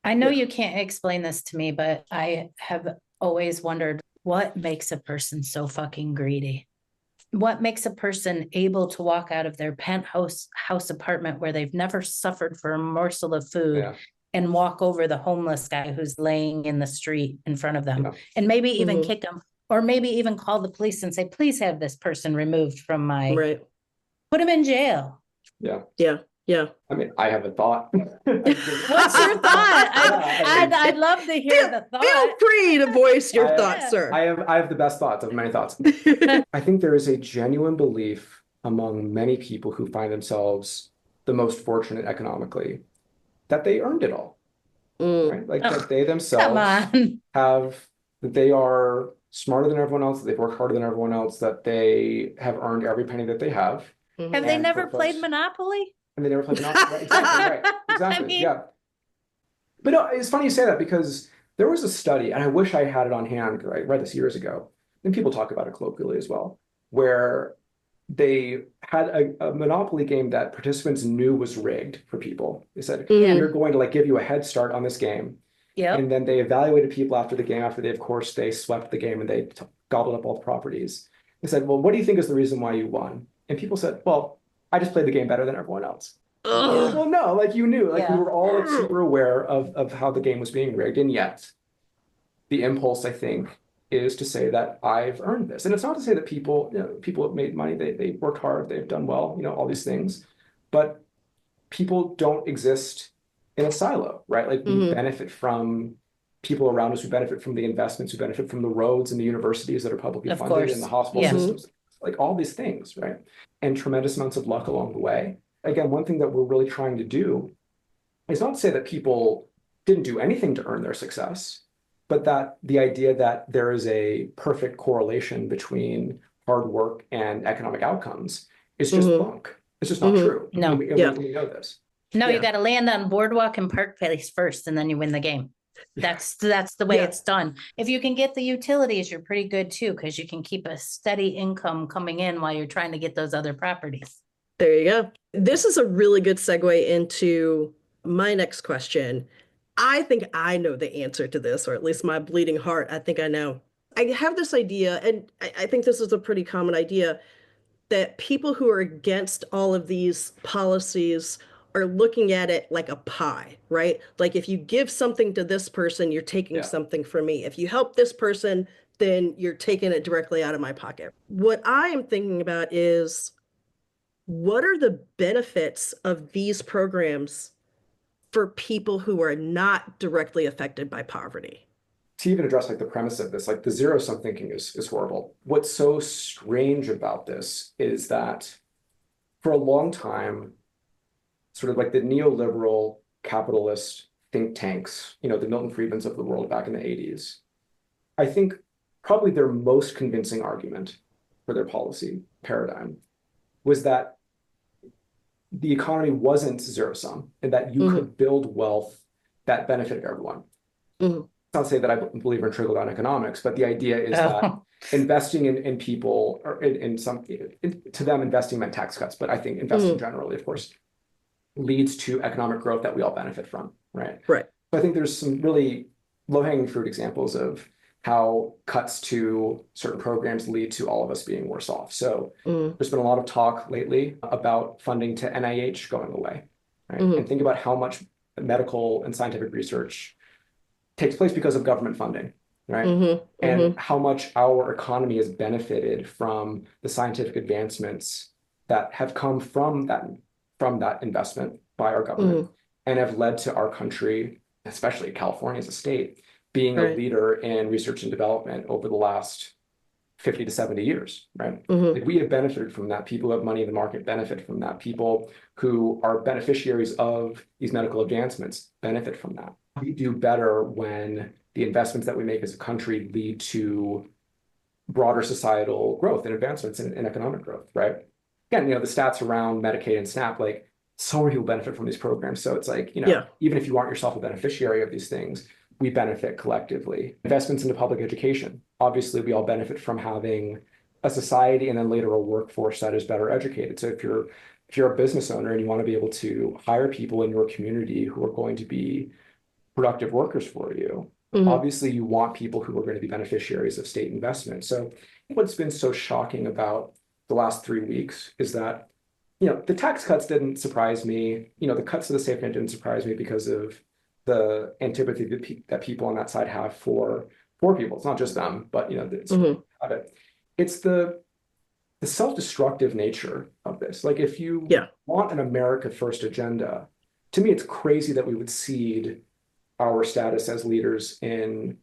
I know you can't explain this to me, but I have always wondered what makes a person so fucking greedy. What makes a person able to walk out of their penthouse apartment where they've never suffered for a morsel of food and walk over the homeless guy who's laying in the street in front of them and maybe even kick him, or maybe even call the police and say, please have this person removed from my, put him in jail. Yeah. I mean, I have a thought. What's your thought? I'd love to hear the thought. Feel free to voice your thoughts, sir. I have the best thoughts of many thoughts. I think there is a genuine belief among many people who find themselves the most fortunate economically that they earned it all. Right? Like that they themselves that they are smarter than everyone else, that they've worked harder than everyone else, that they have earned every penny that they have. Have they never played Monopoly? And they never played Monopoly. Right? Exactly. Exactly. Yeah. But no, it's funny you say that because there was a study, and I wish I had it on hand because I read this years ago, and people talk about it colloquially as well, where they had a Monopoly game that participants knew was rigged for people. They said, we're going to give you a head start on this game. And then they evaluated people after the game, after they, of course, they swept the game and they gobbled up all the properties. They said, well, what do you think is the reason why you won? And people said, well, I just played the game better than everyone else. Well, no, you knew, we were all super aware of how the game was being rigged. And yet the impulse, I think, is to say that I've earned this. And it's not to say that people have made money, they worked hard, they've done well, all these things, but people don't exist in a silo, right? We benefit from people around us, who benefit from the investments, who benefit from the roads and the universities that are publicly funded and the hospital systems, all these things, right? And tremendous amounts of luck along the way. Again, one thing that we're really trying to do is not to say that people didn't do anything to earn their success, but that the idea that there is a perfect correlation between hard work and economic outcomes is just bunk. It's just not true. No. We know this. No, you got to land on Boardwalk and Park Place first, and then you win the game. That's the way it's done. If you can get the utilities, you're pretty good too, because you can keep a steady income coming in while you're trying to get those other properties. There you go. This is a really good segue into my next question. I think I know the answer to this, or at least my bleeding heart, I think I know. I have this idea, and I think this is a pretty common idea, that people who are against all of these policies are looking at it like a pie, right? Like if you give something to this person, you're taking something from me. If you help this person, then you're taking it directly out of my pocket. What I am thinking about is, what are the benefits of these programs for people who are not directly affected by poverty? To even address the premise of this, the zero-sum thinking is horrible. What's so strange about this is that for a long time, sort of the neoliberal capitalist think tanks, the Milton Friedmans of the world back in the 80s, I think probably their most convincing argument for their policy paradigm was that the economy wasn't zero-sum and that you could build wealth that benefited everyone. Not to say that I believe in trickle-down economics, but the idea is that investing in people, or to them, investing meant tax cuts, but I think investing generally, of course, leads to economic growth that we all benefit from, right? Right. So I think there's some really low-hanging fruit examples of how cuts to certain programs lead to all of us being worse off. So there's been a lot of talk lately about funding to NIH going away, right? And think about how much medical and scientific research takes place because of government funding, right? And how much our economy has benefited from the scientific advancements that have come from that investment by our government and have led to our country, especially California as a state, being a leader in research and development over the last 50 to 70 years, right? We have benefited from that. People who have money in the market benefit from that. People who are beneficiaries of these medical advancements benefit from that. We do better when the investments that we make as a country lead to broader societal growth and advancements in economic growth, right? Again, the stats around Medicaid and SNAP, so many people benefit from these programs. So it's like, Yeah. even if you aren't yourself a beneficiary of these things, we benefit collectively. Investments into public education. Obviously, we all benefit from having a society and then later a workforce that is better educated. So if you're a business owner and you want to be able to hire people in your community who are going to be productive workers for you, obviously you want people who are going to be beneficiaries of state investment. So what's been so shocking about the last 3 weeks is that, the tax cuts didn't surprise me. The cuts to the safety net didn't surprise me because of the antipathy that people on that side have for poor people. It's not just them, but it's the self-destructive nature of this. Like, if you want an America First agenda, to me, it's crazy that we would cede our status as leaders in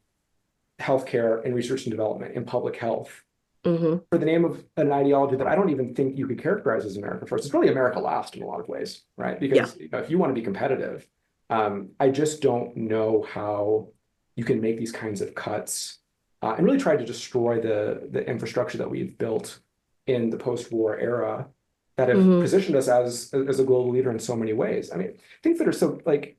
healthcare and research and development, in public health, for the name of an ideology that I don't even think you could characterize as America First. It's really America Last in a lot of ways, right? Because if you want to be competitive, I just don't know how you can make these kinds of cuts and really try to destroy the infrastructure that we've built in the post-war era that have positioned us as a global leader in so many ways. I mean, things that are so like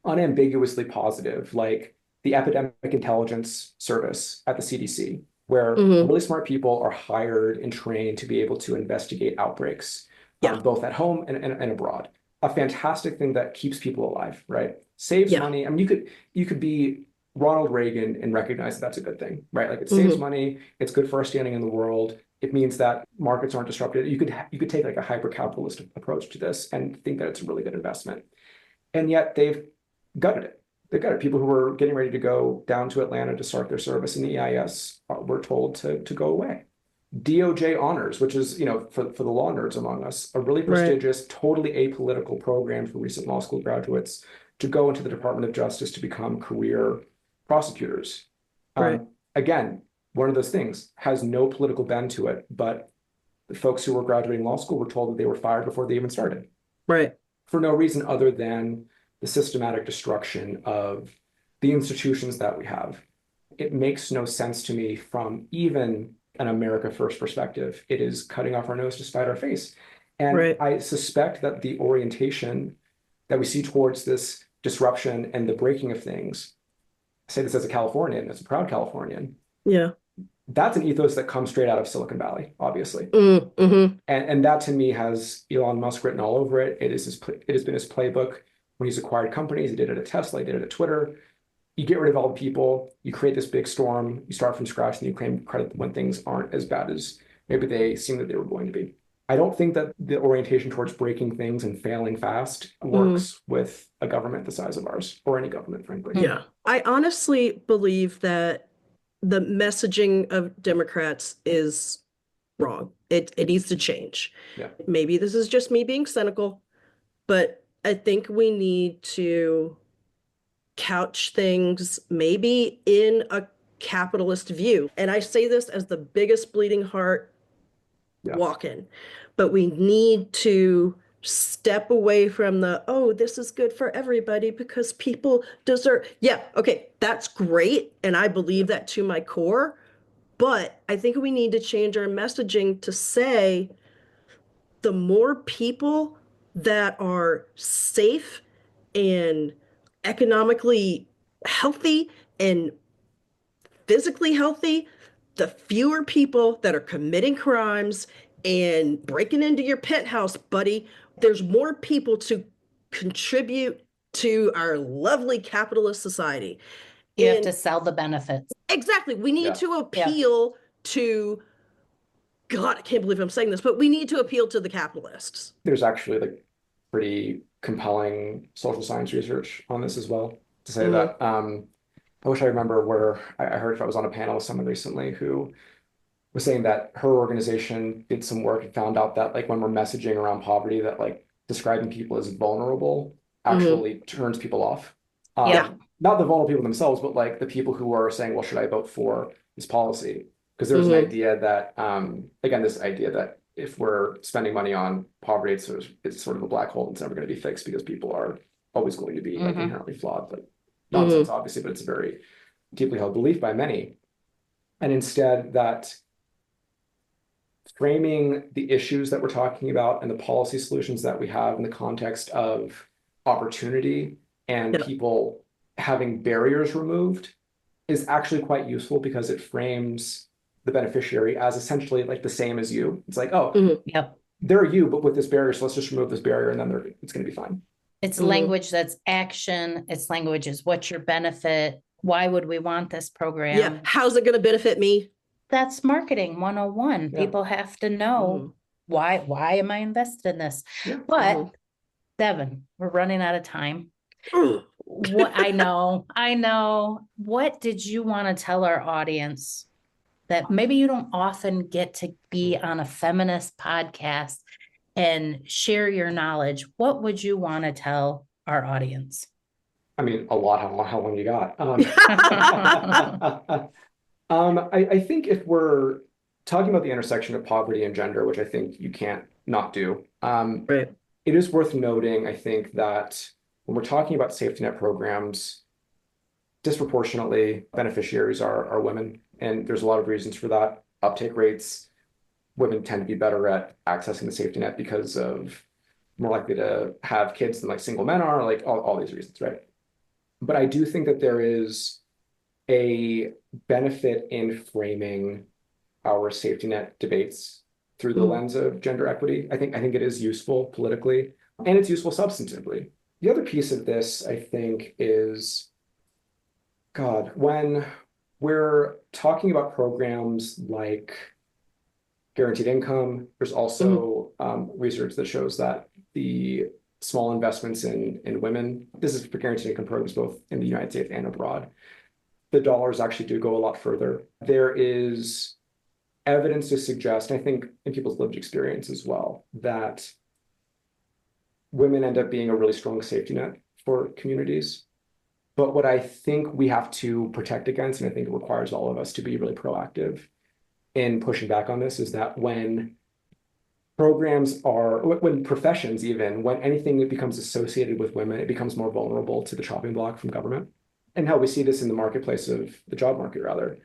unambiguously positive, like the Epidemic Intelligence Service at the CDC, where really smart people are hired and trained to be able to investigate outbreaks, both at home and abroad. A fantastic thing that keeps people alive, right? Saves money. I mean, you could be Ronald Reagan and recognize that that's a good thing, right? Like, it saves money. It's good for our standing in the world. It means that markets aren't disrupted. You could take like a hyper-capitalist approach to this and think that it's a really good investment. And yet they've gutted it. They got it. People who were getting ready to go down to Atlanta to start their service in the EIS were told to go away. DOJ Honors, which is, for the law nerds among us, a really prestigious, totally apolitical program for recent law school graduates to go into the Department of Justice to become career prosecutors. Again, one of those things has no political bend to it, but the folks who were graduating law school were told that they were fired before they even started. Right. For no reason other than the systematic destruction of the institutions that we have. It makes no sense to me from even an America First perspective. It is cutting off our nose to spite our face. And I suspect that the orientation that we see towards this disruption and the breaking of things, I say this as a Californian, as a proud Californian. Yeah. That's an ethos that comes straight out of Silicon Valley, obviously. And that to me has Elon Musk written all over it. It has been his playbook when he's acquired companies. He did it at Tesla, he did it at Twitter. You get rid of all the people, you create this big storm, you start from scratch, and you claim credit when things aren't as bad as maybe they seem that they were going to be. I don't think that the orientation towards breaking things and failing fast works with a government the size of ours, or any government, frankly. Yeah. I honestly believe that the messaging of Democrats is wrong. It needs to change. Yeah. Maybe this is just me being cynical, but I think we need to couch things maybe in a capitalist view. And I say this as the biggest bleeding heart walking, but we need to step away from this is good for everybody because people deserve. Yeah, okay, that's great. And I believe that to my core. But I think we need to change our messaging to say the more people that are safe and economically healthy and physically healthy, the fewer people that are committing crimes and breaking into your penthouse, buddy. There's more people to contribute to our lovely capitalist society. You have to sell the benefits. Exactly. We need to appeal to, God, I can't believe I'm saying this, but we need to appeal to the capitalists. There's actually like pretty compelling social science research on this as well, to say that I wish I remember where I heard, if I was on a panel with someone recently who was saying that her organization did some work and found out that like when we're messaging around poverty, that like describing people as vulnerable actually turns people off. Not the vulnerable people themselves, but like the people who are saying, well, should I vote for this policy? Because there's an idea that, again, this idea that if we're spending money on poverty, it's sort of a black hole and it's never going to be fixed because people are always going to be like inherently flawed. But nonsense, obviously, but it's a very deeply held belief by many. And instead, that framing the issues that we're talking about and the policy solutions that we have in the context of opportunity and Yeah. people having barriers removed is actually quite useful because it frames the beneficiary as essentially like the same as you. It's like, oh, Mhm. Yep. they're you, but with this barrier, so let's just remove this barrier and then it's going to be fine. It's Mhm. language that's action. It's language is what's your benefit? Why would we want this program? Yeah. How's it going to benefit me? That's marketing 101. Yeah. People have to know why am I invested in this? Yeah. But Devon, we're running out of time. Mhm. What I know. What did you want to tell our audience that maybe you don't often get to be on a feminist podcast and share your knowledge? What would you want to tell our audience? I mean, a lot. How long you got? I think if we're talking about the intersection of poverty and gender, which I think you can't not do, Right. it is worth noting, I think, that when we're talking about safety net programs, disproportionately beneficiaries are women, and there's a lot of reasons for that. Uptake rates, women tend to be better at accessing the safety net because of more likely to have kids than like single men are, like all these reasons, right? But I do think that there is a benefit in framing our safety net debates through the lens of gender equity. I think it is useful politically and it's useful substantively. The other piece of this, I think, is God, when we're talking about programs like guaranteed income, there's also research that shows that the small investments in women, this is for guaranteed income programs both in the United States and abroad, the dollars actually do go a lot further. There is evidence to suggest, I think in people's lived experience as well, that women end up being a really strong safety net for communities. But what I think we have to protect against, and I think it requires all of us to be really proactive in pushing back on this, is that when professions even, when anything that becomes associated with women, it becomes more vulnerable to the chopping block from government. And how we see this in the marketplace of the job market, rather,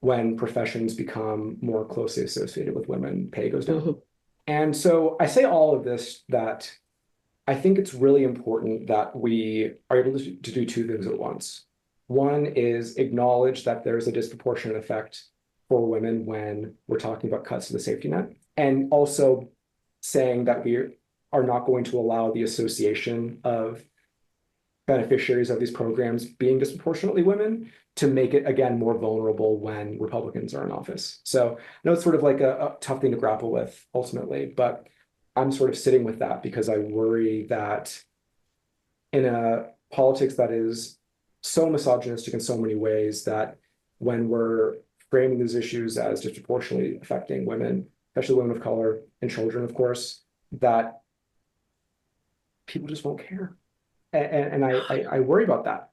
when professions become more closely associated with women, pay goes down. And so I say all of this that I think it's really important that we are able to do two things at once. One is acknowledge that there's a disproportionate effect for women when we're talking about cuts to the safety net, and also saying that we are not going to allow the association of beneficiaries of these programs being disproportionately women to make it, again, more vulnerable when Republicans are in office. So I know it's sort of like a tough thing to grapple with ultimately, but I'm sort of sitting with that because I worry that in a politics that is so misogynistic in so many ways, that when we're framing these issues as disproportionately affecting women, especially women of color and children, of course, that people just won't care. And I worry about that.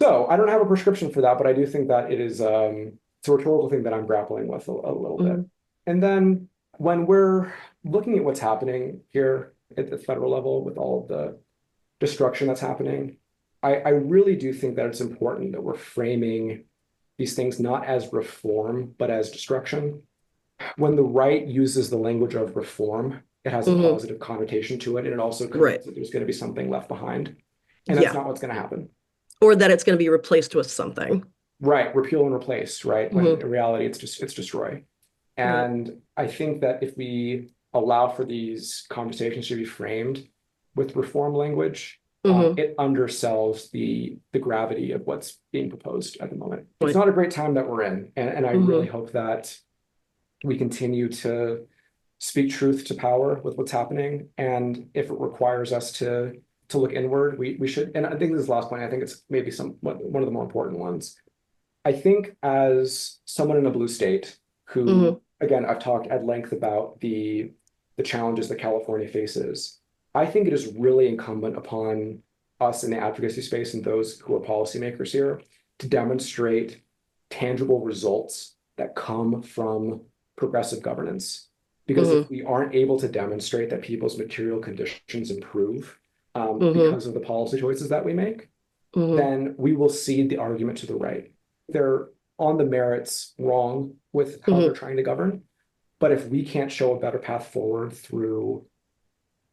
So I don't have a prescription for that, but I do think that it's a rhetorical thing that I'm grappling with a little bit. And then when we're looking at what's happening here at the federal level with all of the destruction that's happening, I really do think that it's important that we're framing these things not as reform, but as destruction. When the right uses the language of reform, it has a positive connotation to it, and it also creates that there's going to be something left behind. And that's not what's going to happen. Or that it's going to be replaced with something. Right. Repeal and replace, right? When in reality, it's destroy. And I think that if we allow for these conversations to be framed with reform language, it undersells the gravity of what's being proposed at the moment. It's not a great time that we're in. And I really hope that we continue to speak truth to power with what's happening. And if it requires us to look inward, we should. And I think this is the last point. I think it's maybe one of the more important ones. I think as someone in a blue state who, again, I've talked at length about the challenges that California faces, I think it is really incumbent upon us in the advocacy space and those who are policymakers here to demonstrate tangible results that come from progressive governance. Because if we aren't able to demonstrate that people's material conditions improve because of the policy choices that we make, then we will cede the argument to the right. They're on the merits wrong with how they're trying to govern, But if we can't show a better path forward through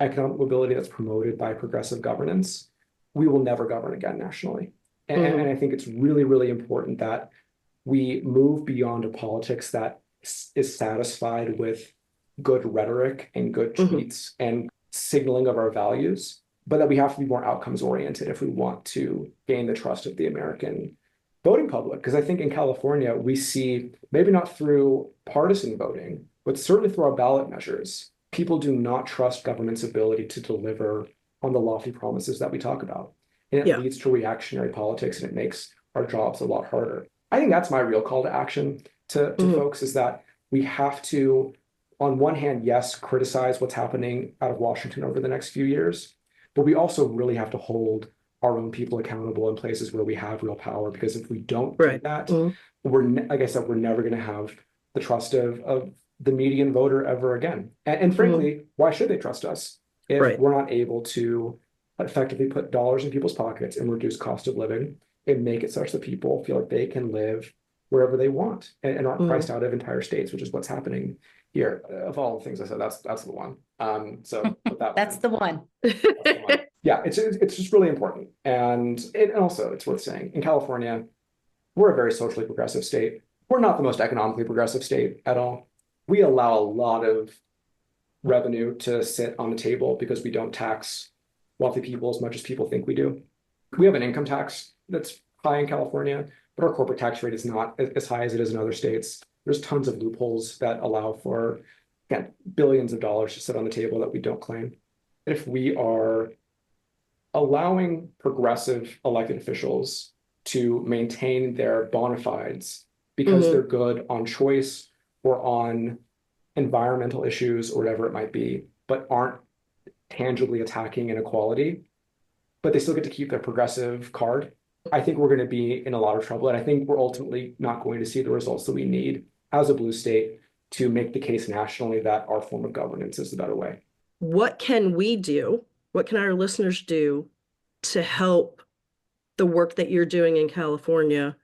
economic mobility that's promoted by progressive governance, we will never govern again nationally. And I think it's really, really important that we move beyond a politics that is satisfied with good rhetoric and good tweets and signaling of our values, but that we have to be more outcomes oriented if we want to gain the trust of the American voting public. Because I think in California, we see, maybe not through partisan voting, but certainly through our ballot measures, people do not trust government's ability to deliver on the lofty promises that we talk about. And it leads to reactionary politics, and it makes our jobs a lot harder. I think that's my real call to action to folks, is that we have to, on one hand, yes, criticize what's happening out of Washington over the next few years, but we also really have to hold our own people accountable in places where we have real power. Because if we don't do that, like I said, we're never going to have the trust of the median voter ever again. And frankly, why should they trust us if we're not able to effectively put dollars in people's pockets and reduce cost of living and make it such that people feel like they can live wherever they want and aren't priced out of entire states, which is what's happening here. Of all the things I said, that's the one. So that's the one. That's the one. Yeah, it's just really important. And also it's worth saying, in California, we're a very socially progressive state. We're not the most economically progressive state at all. We allow a lot of revenue to sit on the table because we don't tax wealthy people as much as people think we do. We have an income tax that's high in California, but our corporate tax rate is not as high as it is in other states. There's tons of loopholes that allow for, again, billions of dollars to sit on the table that we don't claim. If we are allowing progressive elected officials to maintain their bona fides because they're good on choice or on environmental issues or whatever it might be, but aren't tangibly attacking inequality, but they still get to keep their progressive card, I think we're going to be in a lot of trouble. And I think we're ultimately not going to see the results that we need as a blue state to make the case nationally that our form of governance is the better way. What can we do? What can our listeners do to help the work that you're doing in California,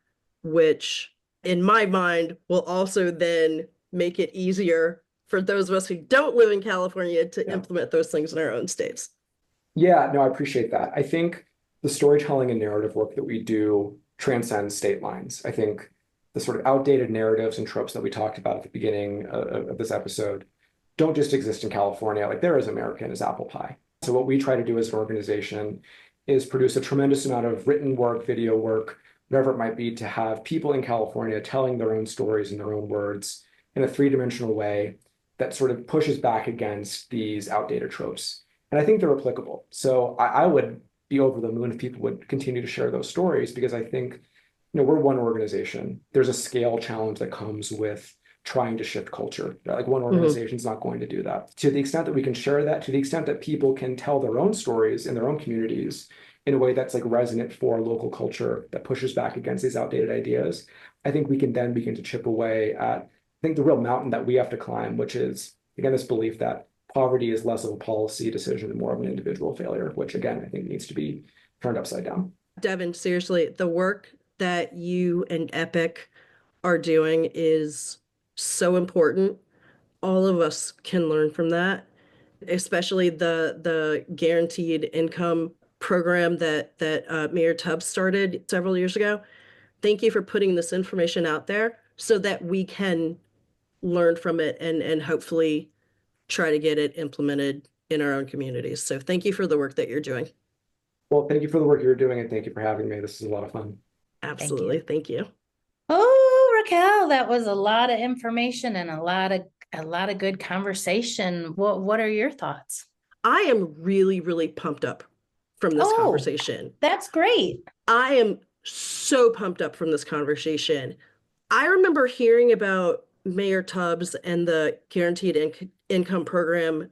which in my mind will also then make it easier for those of us who don't live in California to implement those things in our own states? Yeah, no, I appreciate that. I think the storytelling and narrative work that we do transcends state lines. I think the sort of outdated narratives and tropes that we talked about at the beginning of this episode don't just exist in California. Like, they're as American as apple pie. So what we try to do as an organization is produce a tremendous amount of written work, video work, whatever it might be, to have people in California telling their own stories in their own words in a three-dimensional way that sort of pushes back against these outdated tropes. And I think they're applicable. So I would be over the moon if people would continue to share those stories, because I think, we're one organization. There's a scale challenge that comes with trying to shift culture. Like, one organization is not going to do that. To the extent that we can share that, to the extent that people can tell their own stories in their own communities in a way that's like resonant for local culture, that pushes back against these outdated ideas, I think we can then begin to chip away at, I think, the real mountain that we have to climb, which is, again, this belief that poverty is less of a policy decision and more of an individual failure, which, again, I think needs to be turned upside down. Devon, seriously, the work that you and Epic are doing is so important. All of us can learn from that, especially the guaranteed income program that Mayor Tubbs started several years ago. Thank you for putting this information out there so that we can learn from it and hopefully try to get it implemented in our own communities. So thank you for the work that you're doing. Well, thank you for the work you're doing, and thank you for having me. This is a lot of fun. Absolutely. Thank you. Oh, Raquel, that was a lot of information and a lot of good conversation. What are your thoughts? I am really, really pumped up from this conversation. That's great. I am so pumped up from this conversation. I remember hearing about Mayor Tubbs and the guaranteed income program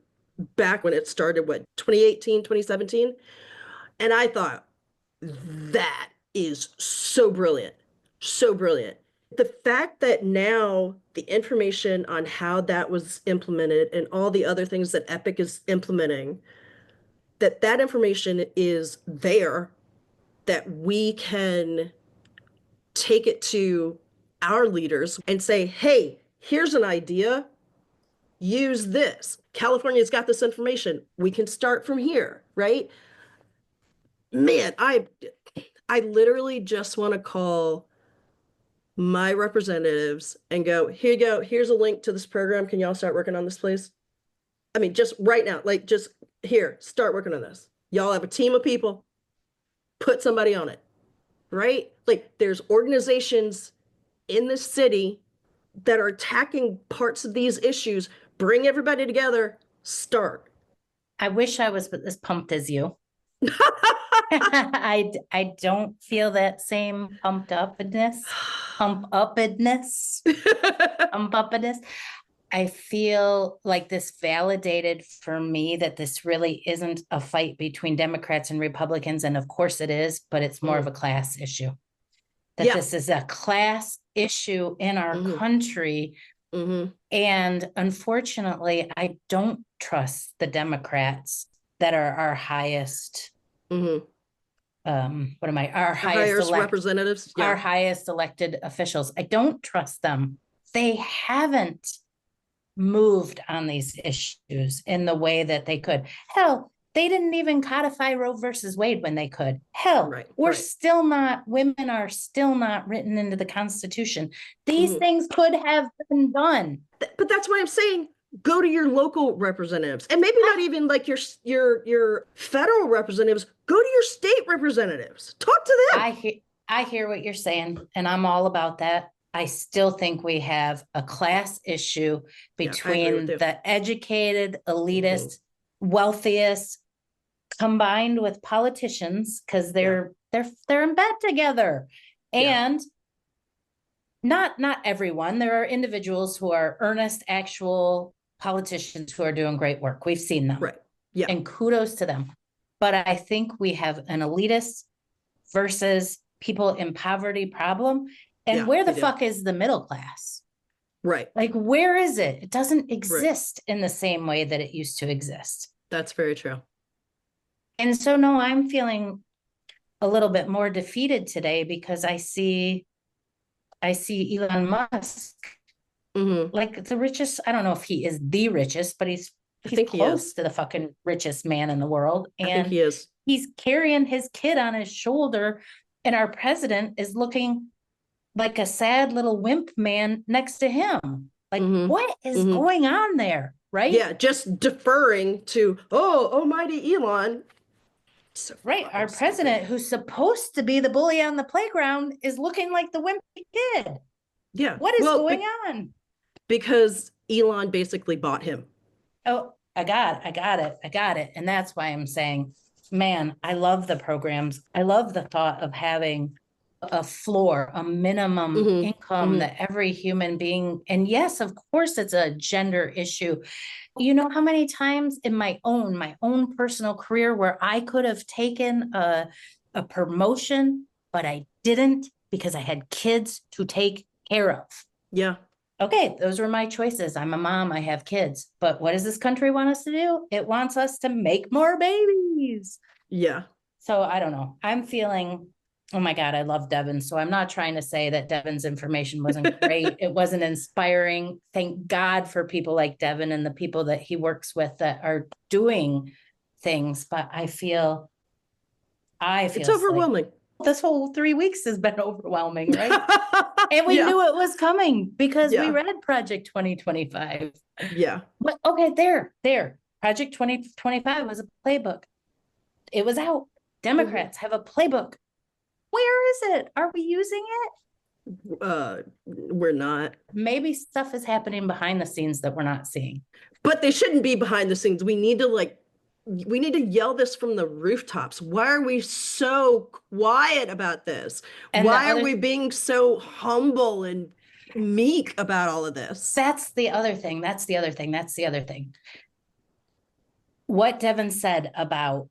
back when it started, 2018, 2017? And I thought, that is so brilliant, so brilliant. The fact that now the information on how that was implemented and all the other things that Epic is implementing, that information is there, that we can take it to our leaders and say, hey, here's an idea. use this. California's got this information. We can start from here, right? Man, I literally just want to call my representatives and go, here you go. Here's a link to this program. Can y'all start working on this, please? I mean, just right now, like just here, start working on this. Y'all have a team of people, put somebody on it, right? Like there's organizations in the city that are attacking parts of these issues. Bring everybody together, start. I wish I was as pumped as you. I don't feel that same pumped upness. I feel like this validated for me that this really isn't a fight between Democrats and Republicans. And of course it is, but it's more of a class issue. That this is a class issue in our country. And unfortunately, I don't trust the Democrats that are our highest our highest representatives, our highest elected officials. I don't trust them. They haven't moved on these issues in the way that they could. Hell, they didn't even codify Roe versus Wade when they could. Hell, women are still not written into the Constitution. These things could have been done. But that's what I'm saying. Go to your local representatives, and maybe not even like your federal representatives. Go to your state representatives. Talk to them. I hear what you're saying, and I'm all about that. I still think we have a class issue between the educated, elitist, wealthiest, combined with politicians, because they're in bed together. And not everyone. There are individuals who are earnest, actual politicians who are doing great work. We've seen them. Right. Yeah. And kudos to them. But I think we have an elitist versus people in poverty problem. And where the fuck is the middle class? Right. Like, where is it? It doesn't exist in the same way that it used to exist. That's very true. And so, no, I'm feeling a little bit more defeated today because I see Elon Musk like the richest. I don't know if he is the richest, but he's close to the fucking richest man in the world. And I think he is. He's carrying his kid on his shoulder, and our president is looking like a sad little wimp man next to him. Like, what is going on there? Right? Yeah, just deferring to, almighty Elon. So right. Our president, who's supposed to be the bully on the playground, is looking like the wimpy kid. Yeah. What is going on? Because Elon basically bought him. Oh, I got it. And that's why I'm saying, man, I love the programs. I love the thought of having a floor, a minimum income that every human being, and yes, of course, it's a gender issue. You know how many times in my own personal career where I could have taken a promotion, but I didn't because I had kids to take care of. Yeah. Okay, those were my choices. I'm a mom, I have kids, but what does this country want us to do? It wants us to make more babies. Yeah. So I don't know. I'm feeling, oh my God, I love Devon. So I'm not trying to say that Devon's information wasn't great. It wasn't inspiring. Thank God for people like Devon and the people that he works with that are doing things. But I feel it's overwhelming. This whole 3 weeks has been overwhelming, right? And we knew it was coming because we read Project 2025. Yeah. But okay, there. Project 2025 was a playbook. It was out. Democrats have a playbook. Where is it? Are we using it? We're not. Maybe stuff is happening behind the scenes that we're not seeing. But they shouldn't be behind the scenes. We need to yell this from the rooftops. Why are we so quiet about this? And why are we being so humble and meek about all of this? That's the other thing. What Devon said about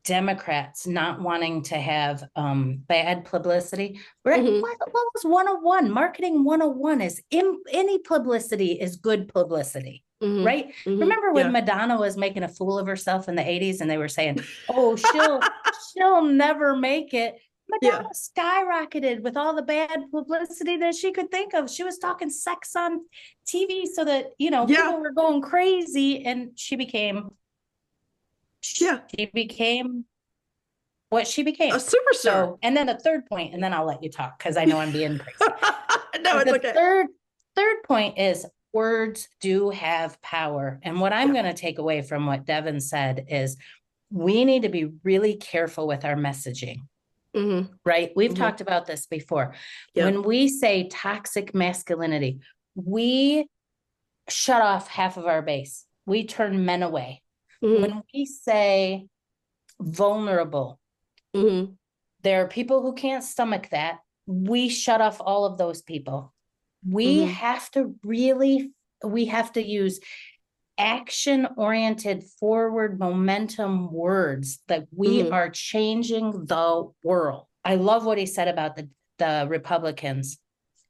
Democrats not wanting to have bad publicity. Right? What was 101? Marketing 101 is any publicity is good publicity. Right? Remember when Madonna was making a fool of herself in the 80s and they were saying, oh, she'll never make it. Yeah. Madonna skyrocketed with all the bad publicity that she could think of. She was talking sex on TV so that, Yeah. people were going crazy, and she became Yeah. what she became. A superstar. So, and then the third point, and then I'll let you talk because I know I'm being crazy. No, it's The okay. third point is words do have power. And what I'm going to take away from what Devon said is we need to be really careful with our messaging, right? We've talked about this before. Yeah. When we say toxic masculinity, we shut off half of our base. We turn men away. When we say vulnerable, there are people who can't stomach that. We shut off all of those people. We have to use action-oriented, forward momentum words that we are changing the world. I love what he said about the Republicans.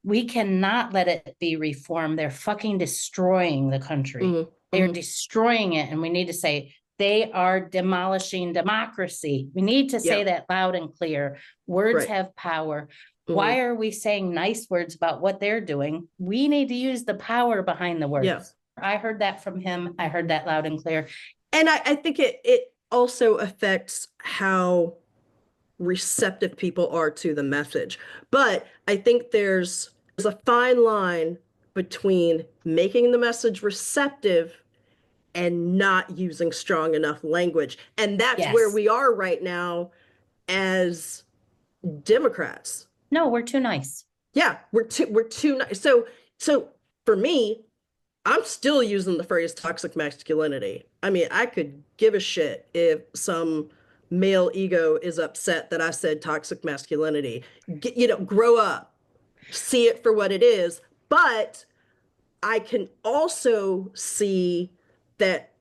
We cannot let it be reform. They're fucking destroying the country. They're destroying it. And we need to say, they are demolishing democracy. We need to say that loud and clear. Words have power. Why are we saying nice words about what they're doing? We need to use the power behind the words. Yeah. I heard that from him. I heard that loud and clear. And I think it also affects how receptive people are to the message. But I think there's a fine line between making the message receptive and not using strong enough language. And that's where we are right now as Democrats. No, we're too nice. Yeah, we're too nice. So for me, I'm still using the phrase toxic masculinity. I mean, I could give a shit if some male ego is upset that I said toxic masculinity. Grow up, see it for what it is. But I can also see that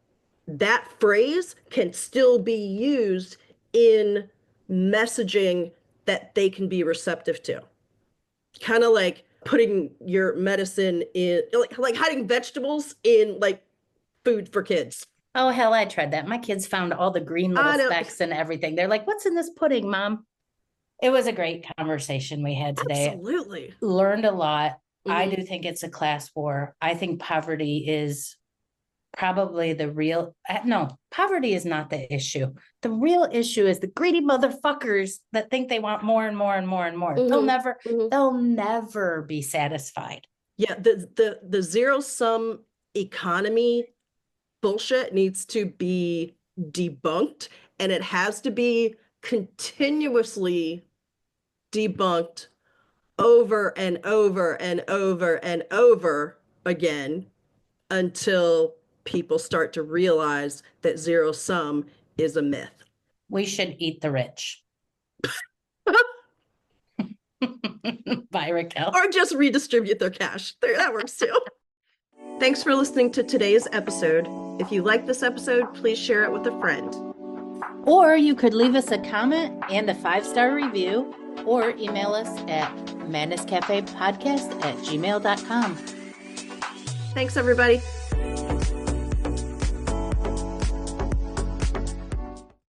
phrase can still be used in messaging that they can be receptive to. Kind of like putting your medicine in, like hiding vegetables in like food for kids. Oh, hell, I tried that. My kids found all the green little specks and everything. They're like, what's in this pudding, Mom? It was a great conversation we had today. Absolutely. Learned a lot. I do think it's a class war. I think poverty is probably poverty is not the issue. The real issue is the greedy motherfuckers that think they want more and more and more and more. They'll never be satisfied. Yeah, the zero-sum economy bullshit needs to be debunked, and it has to be continuously debunked over and over and over and over again until people start to realize that zero sum is a myth. We should eat the rich. Bye, Raquel. Or just redistribute their cash. That works too. Thanks for listening to today's episode. If you like this episode, please share it with a friend. Or you could leave us a comment and a 5-star review, or email us at madnesscafepodcast@gmail.com. Thanks, everybody.